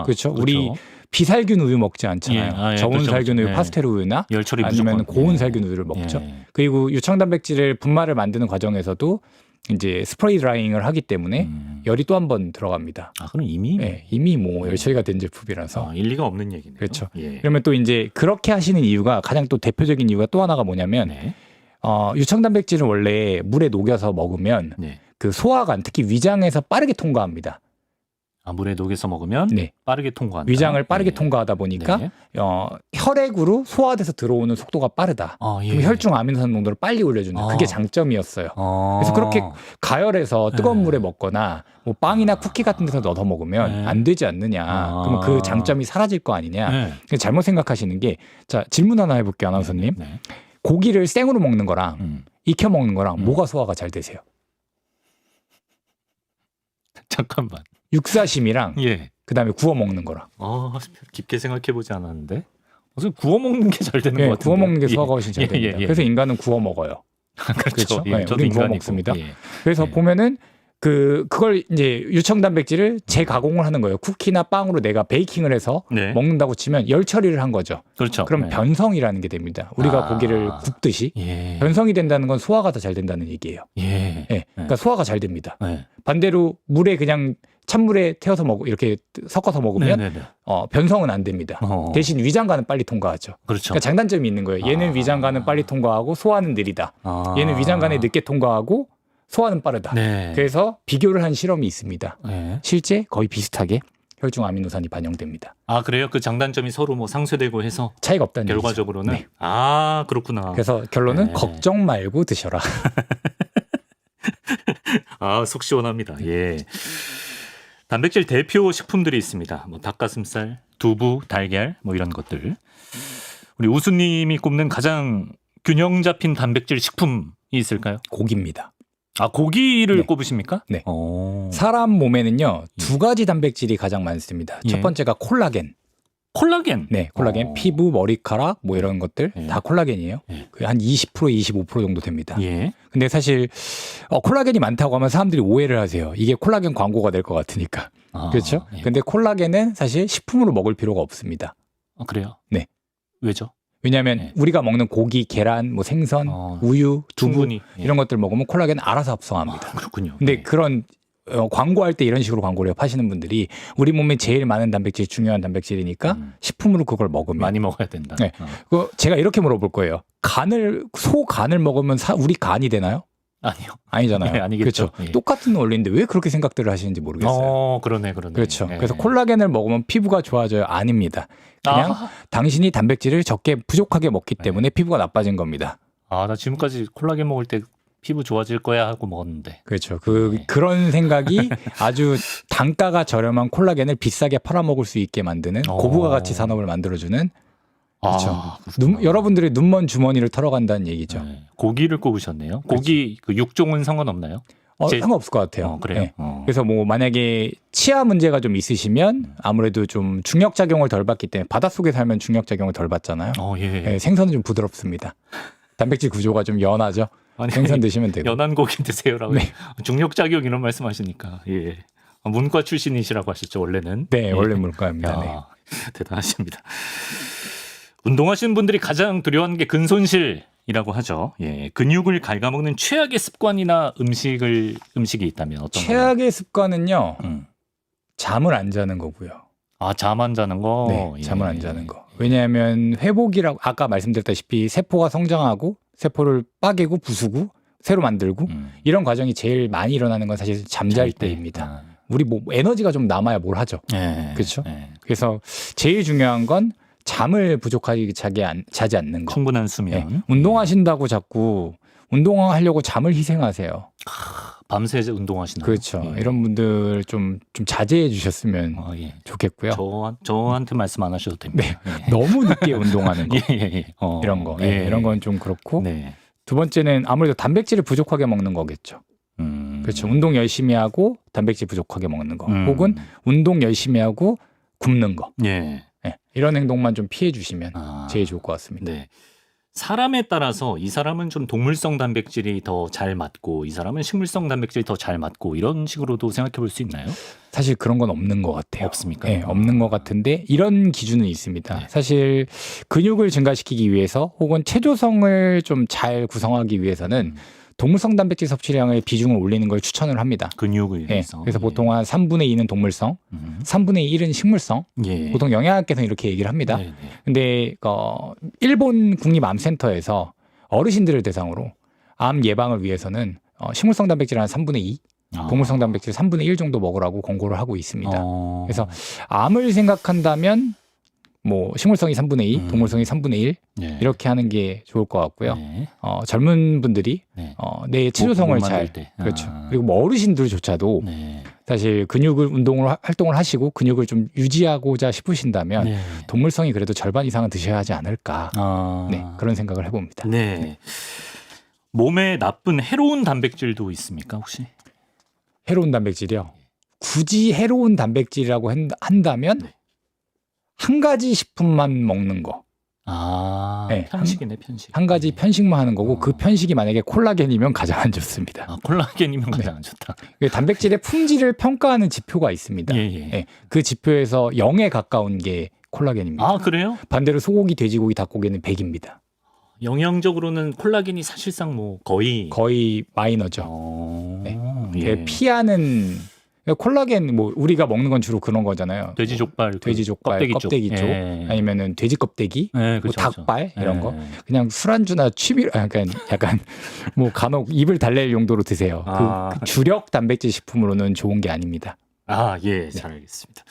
그렇죠. 우리 비살균 우유 먹지 않잖아요. 예. 저온 그렇죠. 살균 우유, 예. 파스텔 우유나 열 처리 아니면 무조건. 고온 예. 살균 우유를 먹죠. 예. 그리고 유청 단백질을 분말을 만드는 과정에서도 이제 스프레이 드라잉을 하기 때문에 열이 또 한 번 들어갑니다. 그럼 이미 이미 뭐 열 처리가 된 제품이라서 일리가 없는 얘기네요. 그렇죠. 예. 그러면 또 이제 그렇게 하시는 이유가 가장 또 대표적인 이유가 또 하나가 뭐냐면 네. 유청 단백질은 원래 물에 녹여서 먹으면 네. 그 소화관 특히 위장에서 빠르게 통과합니다. 물에 녹여서 먹으면 네. 빠르게 통과한다. 위장을 빠르게 네. 통과하다 보니까 네. 혈액으로 소화돼서 들어오는 속도가 빠르다. 예. 그럼 혈중 아미노산 농도를 빨리 올려준다. 그게 장점이었어요. 그래서 그렇게 가열해서 뜨거운 물에 먹거나 뭐 빵이나 쿠키 같은 데서 넣어 먹으면 안 되지 않느냐. 그러면 그 장점이 사라질 거 아니냐. 잘못 생각하시는 게 자 질문 하나 해볼게요, 아나운서님. 네. 고기를 생으로 먹는 거랑 익혀 먹는 거랑 뭐가 소화가 잘 되세요? 잠깐만. 육사심이랑 예. 그다음에 구워 먹는 거랑. 깊게 생각해 보지 않았는데. 무슨 구워 먹는 게 잘 되는 예, 것 같은데. 구워 먹는 게 소화가 훨씬 잘 됩니다. 예. 그래서 인간은 구워 먹어요. 그렇죠. 그렇죠? 네, 저도 우린 구워 인간이고. 먹습니다. 예. 그래서 예. 보면은 그걸 이제 유청 단백질을 재가공을 하는 거예요. 쿠키나 빵으로 내가 베이킹을 해서 네. 먹는다고 치면 열 처리를 한 거죠. 그렇죠. 그럼 네. 변성이라는 게 됩니다. 우리가 고기를 굽듯이 예. 변성이 된다는 건 소화가 더 잘 된다는 얘기예요. 예. 예. 그러니까 소화가 잘 됩니다. 네. 반대로 물에 그냥 찬물에 태워서 이렇게 섞어서 먹으면 네네네. 변성은 안 됩니다. 대신 위장관은 빨리 통과하죠. 그렇죠. 그러니까 장단점이 있는 거예요. 얘는 위장관은 빨리 통과하고 소화는 느리다. 얘는 위장관에 늦게 통과하고 소화는 빠르다. 네. 그래서 비교를 한 실험이 있습니다. 네. 실제 거의 비슷하게 혈중 아미노산이 반영됩니다. 그래요? 그 장단점이 서로 뭐 상쇄되고 해서 차이가 없다는 결과적으로는 얘기죠. 네. 그렇구나. 그래서 결론은 네. 걱정 말고 드셔라. 속 시원합니다. 예. 단백질 대표 식품들이 있습니다. 뭐 닭가슴살, 두부, 달걀 뭐 이런 것들. 우리 우수님이 꼽는 가장 균형 잡힌 단백질 식품이 있을까요? 고기입니다. 고기를 네. 꼽으십니까? 네. 사람 몸에는요 2가지 단백질이 가장 많습니다. 첫 번째가 콜라겐. 콜라겐. 네, 콜라겐. 피부, 머리카락 뭐 이런 것들 다 콜라겐이에요. 한 20%, 25% 정도 됩니다. 예. 근데 사실 콜라겐이 많다고 하면 사람들이 오해를 하세요. 이게 콜라겐 광고가 될 것 같으니까. 그렇죠? 예. 근데 콜라겐은 사실 식품으로 먹을 필요가 없습니다. 그래요? 네. 왜죠? 왜냐하면 우리가 먹는 고기, 계란, 뭐 생선, 우유, 두부 충분히, 이런 것들 먹으면 콜라겐 알아서 합성합니다. 그렇군요. 근데 그런 광고할 때 이런 식으로 광고를 파시는 분들이 우리 몸에 제일 많은 단백질이 중요한 단백질이니까 식품으로 그걸 먹으면 많이 먹어야 된다. 네. 제가 이렇게 물어볼 거예요. 소 간을 먹으면 우리 간이 되나요? 아니요. 아니잖아요. 네, 아니겠죠. 그렇죠. 똑같은 원리인데 왜 그렇게 생각들을 하시는지 모르겠어요. 그러네. 그렇죠. 그래서 콜라겐을 먹으면 피부가 좋아져요? 아닙니다. 그냥 당신이 단백질을 적게 부족하게 먹기 때문에 피부가 나빠진 겁니다. 나 지금까지 콜라겐 먹을 때 피부 좋아질 거야 하고 먹었는데. 그렇죠. 그런 생각이 아주 단가가 저렴한 콜라겐을 비싸게 팔아먹을 수 있게 만드는 고부가 가치 산업을 만들어주는 그렇죠. 여러분들의 눈먼 주머니를 털어간다는 얘기죠. 네. 고기를 꼽으셨네요. 고기 그 육종은 상관없나요? 상관없을 것 같아요. 그래요? 네. 그래서 뭐 만약에 치아 문제가 좀 있으시면 아무래도 좀 중력작용을 덜 받기 때문에 바닷속에 살면 중력작용을 덜 받잖아요. 예. 네, 생선은 좀 부드럽습니다. 단백질 구조가 좀 연하죠. 생선 드시면 되고. 연한 고기 드세요라고. 네. 중력작용 이런 말씀하시니까. 예. 문과 출신이시라고 하셨죠 원래는. 네, 원래 문과입니다. 네. 대단하십니다. 운동하시는 분들이 가장 두려워하는 게 근손실이라고 하죠. 예, 근육을 갉아먹는 최악의 습관이나 음식이 있다면 어떤 최악의 습관은요. 잠을 안 자는 거고요. 잠 안 자는 거. 네, 잠을 안 자는 거. 왜냐하면 회복이라고 아까 말씀드렸다시피 세포가 성장하고 세포를 빠개고 부수고 새로 만들고 이런 과정이 제일 많이 일어나는 건 사실 잠잘 때입니다. 우리 뭐 에너지가 좀 남아야 뭘 하죠. 그렇죠? 그래서 제일 중요한 건 잠을 부족하게 자지 않는 거. 충분한 수면. 운동하신다고 자꾸 운동하려고 잠을 희생하세요. 밤새 운동하시나요? 그렇죠. 예. 이런 분들 좀 자제해 주셨으면 예. 좋겠고요. 저한테 말씀 안 하셔도 됩니다. 예. 너무 늦게 운동하는 거. 예. 이런 거. 예. 이런 건 좀 그렇고. 네. 두 번째는 아무래도 단백질을 부족하게 먹는 거겠죠. 그렇죠. 운동 열심히 하고 단백질 부족하게 먹는 거. 혹은 운동 열심히 하고 굶는 거. 예. 네, 이런 행동만 좀 피해 주시면 제일 좋을 것 같습니다. 네. 사람에 따라서 이 사람은 좀 동물성 단백질이 더 잘 맞고 이 사람은 식물성 단백질이 더 잘 맞고 이런 식으로도 생각해 볼 수 있나요? 사실 그런 건 없는 것 같아요. 없습니까? 네, 없는 것 같은데 이런 기준은 있습니다. 네. 사실 근육을 증가시키기 위해서 혹은 체조성을 좀 잘 구성하기 위해서는 동물성 단백질 섭취량의 비중을 올리는 걸 추천을 합니다. 근육을 네, 위해서. 그래서 보통 한 3분의 2는 동물성, 3분의 1은 식물성. 예. 보통 영양학계에서는 이렇게 얘기를 합니다. 네. 근데 일본 국립암센터에서 어르신들을 대상으로 암 예방을 위해서는 식물성 단백질 한 3분의 2, 동물성 단백질 3분의 1 정도 먹으라고 권고를 하고 있습니다. 그래서 암을 생각한다면 뭐 식물성이 3분의 2, 동물성이 3분의 1 네. 이렇게 하는 게 좋을 것 같고요. 네. 젊은 분들이 네. 내 체조성을 몸 잘 만들 때. 그렇죠. 그리고 뭐 어르신들조차도 네. 사실 활동을 하시고 근육을 좀 유지하고자 싶으신다면 네. 동물성이 그래도 절반 이상은 드셔야 하지 않을까. 네, 그런 생각을 해봅니다. 네. 몸에 나쁜 해로운 단백질도 있습니까 혹시? 해로운 단백질이요. 굳이 해로운 단백질이라고 한다면 네. 한 가지 식품만 먹는 거. 네, 편식이네 편식. 한 가지 편식만 하는 거고 그 편식이 만약에 콜라겐이면 가장 안 좋습니다. 콜라겐이면 가장 안 좋다. 단백질의 품질을 평가하는 지표가 있습니다. 예. 네, 그 지표에서 0에 가까운 게 콜라겐입니다. 그래요? 반대로 소고기, 돼지고기, 닭고기는 100입니다. 영양적으로는 콜라겐이 사실상 뭐 거의 마이너죠. 네. 예. 피하는 콜라겐 뭐 우리가 먹는 건 주로 그런 거잖아요. 돼지 족발, 껍데기 쪽, 예. 아니면은 돼지 껍데기, 예, 뭐 그렇죠, 닭발 그렇죠. 이런 예. 거 그냥 술안주나 취미로 약간 뭐 간혹 입을 달랠 용도로 드세요. 그 주력 단백질 식품으로는 좋은 게 아닙니다. 예, 잘 알겠습니다.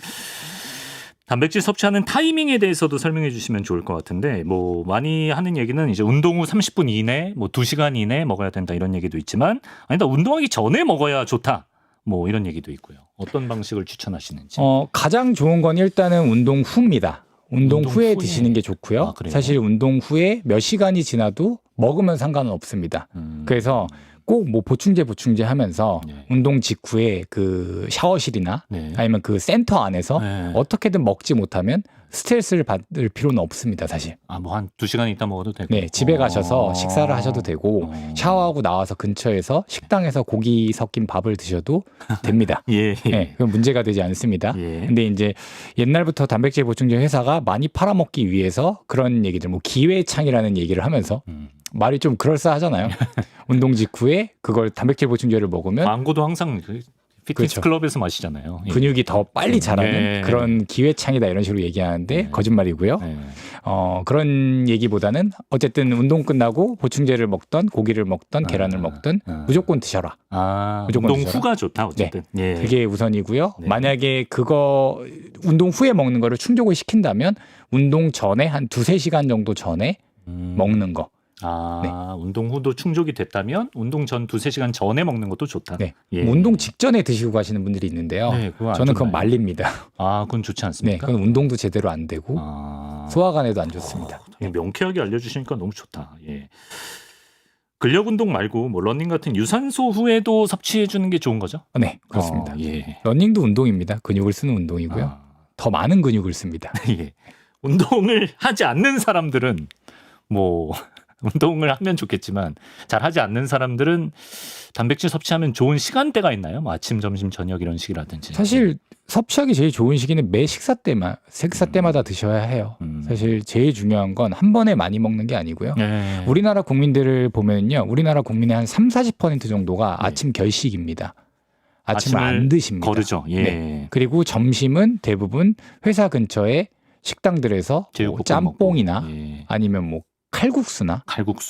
단백질 섭취하는 타이밍에 대해서도 설명해 주시면 좋을 것 같은데 뭐 많이 하는 얘기는 이제 운동 후 30분 이내, 뭐 2시간 이내 먹어야 된다 이런 얘기도 있지만 아니다 운동하기 전에 먹어야 좋다. 뭐 이런 얘기도 있고요. 어떤 방식을 추천하시는지. 가장 좋은 건 일단은 운동 후입니다. 운동 후에 드시는 게 좋고요. 사실 운동 후에 몇 시간이 지나도 먹으면 상관은 없습니다. 그래서 꼭 뭐 보충제 하면서 운동 직후에 그 샤워실이나 아니면 그 센터 안에서 어떻게든 먹지 못하면 스트레스를 받을 필요는 없습니다, 사실. 뭐 한 2시간 있다 먹어도 되고. 네, 집에 가셔서 식사를 하셔도 되고 샤워하고 나와서 근처에서 식당에서 고기 섞인 밥을 드셔도 됩니다. 예. 네, 그건 문제가 되지 않습니다. 근데 이제 옛날부터 단백질 보충제 회사가 많이 팔아먹기 위해서 그런 얘기들, 뭐 기회창이라는 얘기를 하면서 말이 좀 그럴싸하잖아요. 운동 직후에 그걸 단백질 보충제를 먹으면 광고도 항상 피트니스 클럽에서 마시잖아요. 근육이 더 빨리 자라는 그런 기회창이다 이런 식으로 얘기하는데 거짓말이고요. 그런 얘기보다는 어쨌든 운동 끝나고 보충제를 먹던 고기를 먹던 계란을 먹던 무조건 드셔라. 무조건 운동 드셔라. 후가 좋다 어쨌든. 네. 그게 우선이고요. 만약에 그거 운동 후에 먹는 거를 충족을 시킨다면 운동 전에 한 2-3시간 정도 전에 먹는 거. 운동 후도 충족이 됐다면 운동 전 2-3시간 전에 먹는 것도 좋다. 네. 운동 직전에 드시고 가시는 분들이 있는데요. 저는 그건 말립니다. 그건 좋지 않습니까? 네, 그건 운동도 제대로 안 되고 소화관에도 안 좋습니다. 명쾌하게 알려주시니까 너무 좋다. 예. 근력 운동 말고 뭐 러닝 같은 유산소 후에도 섭취해 주는 게 좋은 거죠? 네, 그렇습니다. 러닝도 운동입니다. 근육을 쓰는 운동이고요. 더 많은 근육을 씁니다. 운동을 하지 않는 사람들은 뭐 운동을 하면 좋겠지만 잘 하지 않는 사람들은 단백질 섭취하면 좋은 시간대가 있나요? 뭐 아침, 점심, 저녁 이런 식이라든지. 사실 섭취하기 제일 좋은 시기는 매 식사 때마다 드셔야 해요. 사실 제일 중요한 건 한 번에 많이 먹는 게 아니고요. 우리나라 국민들을 보면요. 우리나라 국민의 한 30-40% 정도가 아침 결식입니다. 아침을 안 드십니다. 거르죠. 그리고 점심은 대부분 회사 근처에 식당들에서 뭐 짬뽕이나 아니면 뭐 칼국수.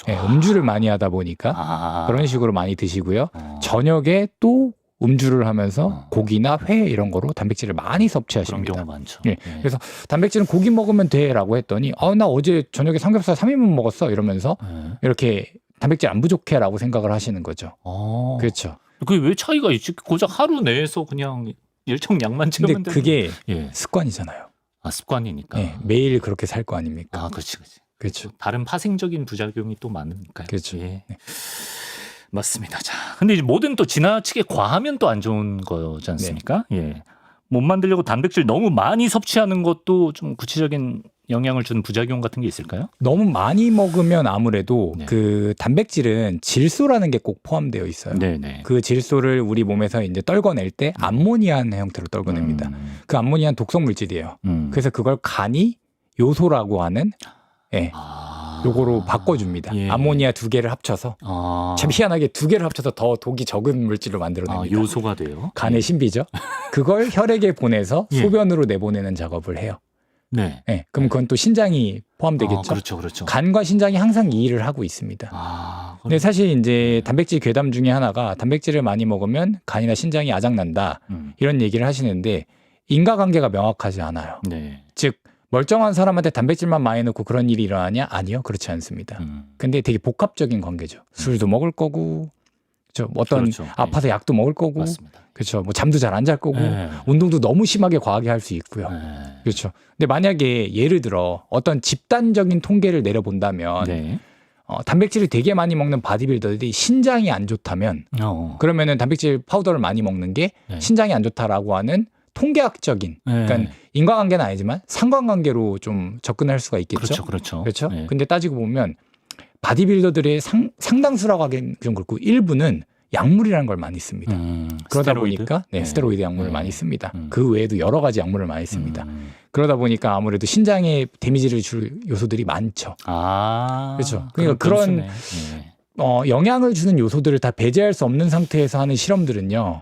음주를 많이 하다 보니까 그런 식으로 많이 드시고요. 저녁에 또 음주를 하면서 고기나 회 이런 거로 단백질을 많이 섭취하십니다. 그런 경우 많죠. 그래서 단백질은 고기 먹으면 돼라고 했더니 나 어제 저녁에 삼겹살 3인분 먹었어 이러면서 이렇게 단백질 안 부족해라고 생각을 하시는 거죠. 그렇죠. 그게 왜 차이가 있지? 고작 하루 내에서 그냥 일정량만 채우면 근데 그게 예. 습관이잖아요. 습관이니까. 네, 매일 그렇게 살 거 아닙니까? 그렇지. 그렇죠. 다른 파생적인 부작용이 또 많으니까요. 그렇죠. 예. 네. 맞습니다. 자, 근데 이제 뭐든 또 지나치게 과하면 또 안 좋은 거지 않습니까? 예. 못 만들려고 단백질 너무 많이 섭취하는 것도 좀 구체적인 영향을 주는 부작용 같은 게 있을까요? 너무 많이 먹으면 아무래도 네. 그 단백질은 질소라는 게 꼭 포함되어 있어요. 네네. 그 질소를 우리 몸에서 이제 떨궈낼 때 암모니아한 형태로 떨궈냅니다. 그 암모니아는 독성 물질이에요. 그래서 그걸 간이 요소라고 하는 요거로 바꿔줍니다. 예. 암모니아 2개를 합쳐서 참 희한하게 2개를 합쳐서 더 독이 적은 물질로 만들어냅니다. 요소가 돼요. 간의 신비죠. 그걸 혈액에 보내서 예. 소변으로 내보내는 작업을 해요. 네. 그럼 그건 또 신장이 포함되겠죠. 그렇죠. 간과 신장이 항상 이 일을 하고 있습니다. 근데 사실 이제 단백질 괴담 중에 하나가 단백질을 많이 먹으면 간이나 신장이 아작난다 이런 얘기를 하시는데 인과관계가 명확하지 않아요. 네. 즉 멀쩡한 사람한테 단백질만 많이 넣고 그런 일이 일어나냐? 아니요, 그렇지 않습니다. 근데 되게 복합적인 관계죠. 술도 먹을 거고, 그렇죠. 어떤 아파서 약도 먹을 거고, 맞습니다. 그렇죠. 뭐 잠도 잘 안 잘 거고, 운동도 너무 심하게 과하게 할 수 있고요. 그렇죠. 근데 만약에 예를 들어 어떤 집단적인 통계를 내려본다면, 단백질을 되게 많이 먹는 바디빌더들이 신장이 안 좋다면, 그러면은 단백질 파우더를 많이 먹는 게 신장이 안 좋다라고 하는 통계학적인, 그러니까 인과관계는 아니지만 상관관계로 좀 접근할 수가 있겠죠. 그렇죠. 근데 따지고 보면 바디빌더들의 상당수라고 하기는 좀 그렇고 일부는 약물이라는 걸 많이 씁니다. 그러다 스테로이드? 보니까 스테로이드 약물을 많이 씁니다. 그 외에도 여러 가지 약물을 많이 씁니다. 그러다 보니까 아무래도 신장에 데미지를 줄 요소들이 많죠. 그렇죠. 그러니까 그런 영향을 주는 요소들을 다 배제할 수 없는 상태에서 하는 실험들은요.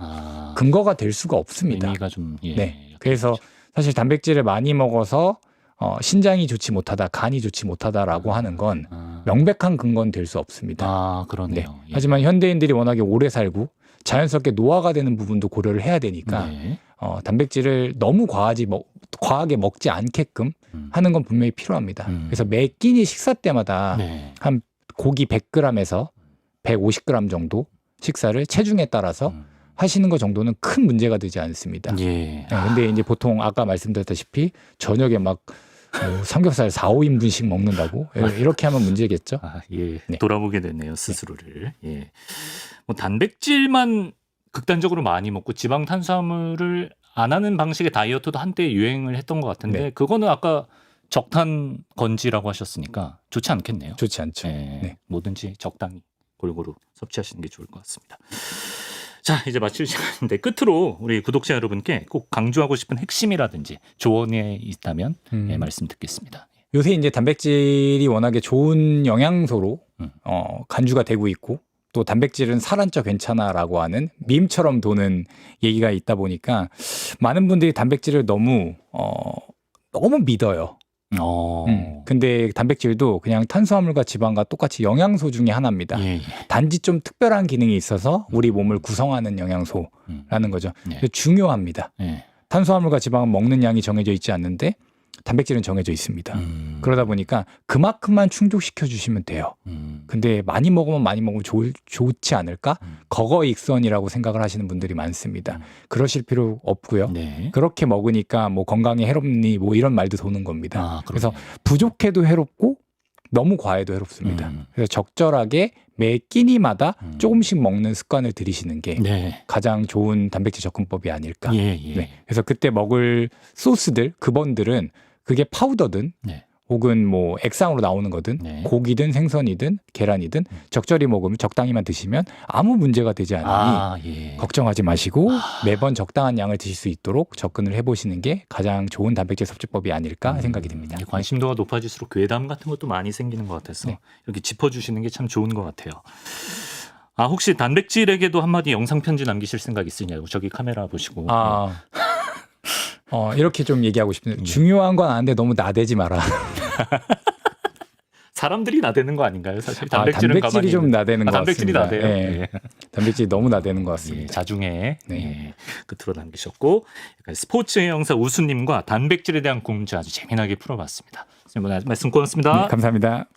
근거가 될 수가 없습니다. 의미가 좀 그래서 사실 단백질을 많이 먹어서 신장이 좋지 못하다, 간이 좋지 못하다라고 하는 건 명백한 근거는 될 수 없습니다. 그러네요. 하지만 현대인들이 워낙에 오래 살고 자연스럽게 노화가 되는 부분도 고려를 해야 되니까 단백질을 너무 과하게 먹지 않게끔 하는 건 분명히 필요합니다. 그래서 매 끼니 식사 때마다 한 고기 100g에서 150g 정도 식사를 체중에 따라서 하시는 것 정도는 큰 문제가 되지 않습니다. 근데 이제 보통 아까 말씀드렸다시피 저녁에 막 삼겹살 4, 5인분씩 먹는다고 이렇게 하면 문제겠죠. 돌아보게 됐네요, 스스로를. 뭐 단백질만 극단적으로 많이 먹고 지방 탄수화물을 안 하는 방식의 다이어트도 한때 유행을 했던 것 같은데 그거는 아까 적탄 건지라고 하셨으니까 좋지 않겠네요. 좋지 않죠. 뭐든지 적당히 골고루 섭취하시는 게 좋을 것 같습니다. 자, 이제 마칠 시간인데 끝으로 우리 구독자 여러분께 꼭 강조하고 싶은 핵심이라든지 조언이 있다면 말씀 듣겠습니다. 요새 이제 단백질이 워낙에 좋은 영양소로 간주가 되고 있고 또 단백질은 살 안 쪄 괜찮아라고 하는 밈처럼 도는 얘기가 있다 보니까 많은 분들이 단백질을 너무 믿어요. 근데 단백질도 그냥 탄수화물과 지방과 똑같이 영양소 중에 하나입니다. 단지 좀 특별한 기능이 있어서 우리 몸을 구성하는 영양소라는 거죠. 중요합니다. 탄수화물과 지방은 먹는 양이 정해져 있지 않는데 단백질은 정해져 있습니다. 그러다 보니까 그만큼만 충족시켜 주시면 돼요. 근데 많이 먹으면 좋지 않을까? 거거익선이라고 생각을 하시는 분들이 많습니다. 그러실 필요 없고요. 그렇게 먹으니까 뭐 건강에 해롭니 뭐 이런 말도 도는 겁니다. 그래서 부족해도 해롭고 너무 과해도 해롭습니다. 그래서 적절하게 매 끼니마다 조금씩 먹는 습관을 들이시는 게 가장 좋은 단백질 접근법이 아닐까. 그래서 그때 먹을 소스들, 근본들은 그게 파우더든 혹은 뭐 액상으로 나오는 거든 고기든 생선이든 계란이든 적절히 먹으면 적당히만 드시면 아무 문제가 되지 않으니 걱정하지 마시고 매번 적당한 양을 드실 수 있도록 접근을 해보시는 게 가장 좋은 단백질 섭취법이 아닐까 생각이 듭니다. 관심도가 높아질수록 괴담 같은 것도 많이 생기는 것 같아서 이렇게 짚어주시는 게 참 좋은 것 같아요. 혹시 단백질에게도 한마디 영상 편지 남기실 생각 있으냐고 저기 카메라 보시고. 이렇게 좀 얘기하고 싶은데 중요한 건 아는데 너무 나대지 마라. 사람들이 나대는 거 아닌가요? 사실 단백질이 좀 나대는 것 단백질이 같습니다. 나대요. 단백질이 너무 나대는 것 같습니다. 자중에 끝으로 남기셨고 스포츠 영사 우수님과 단백질에 대한 궁금증 아주 재미나게 풀어봤습니다. 선생님 말씀 고맙습니다. 감사합니다.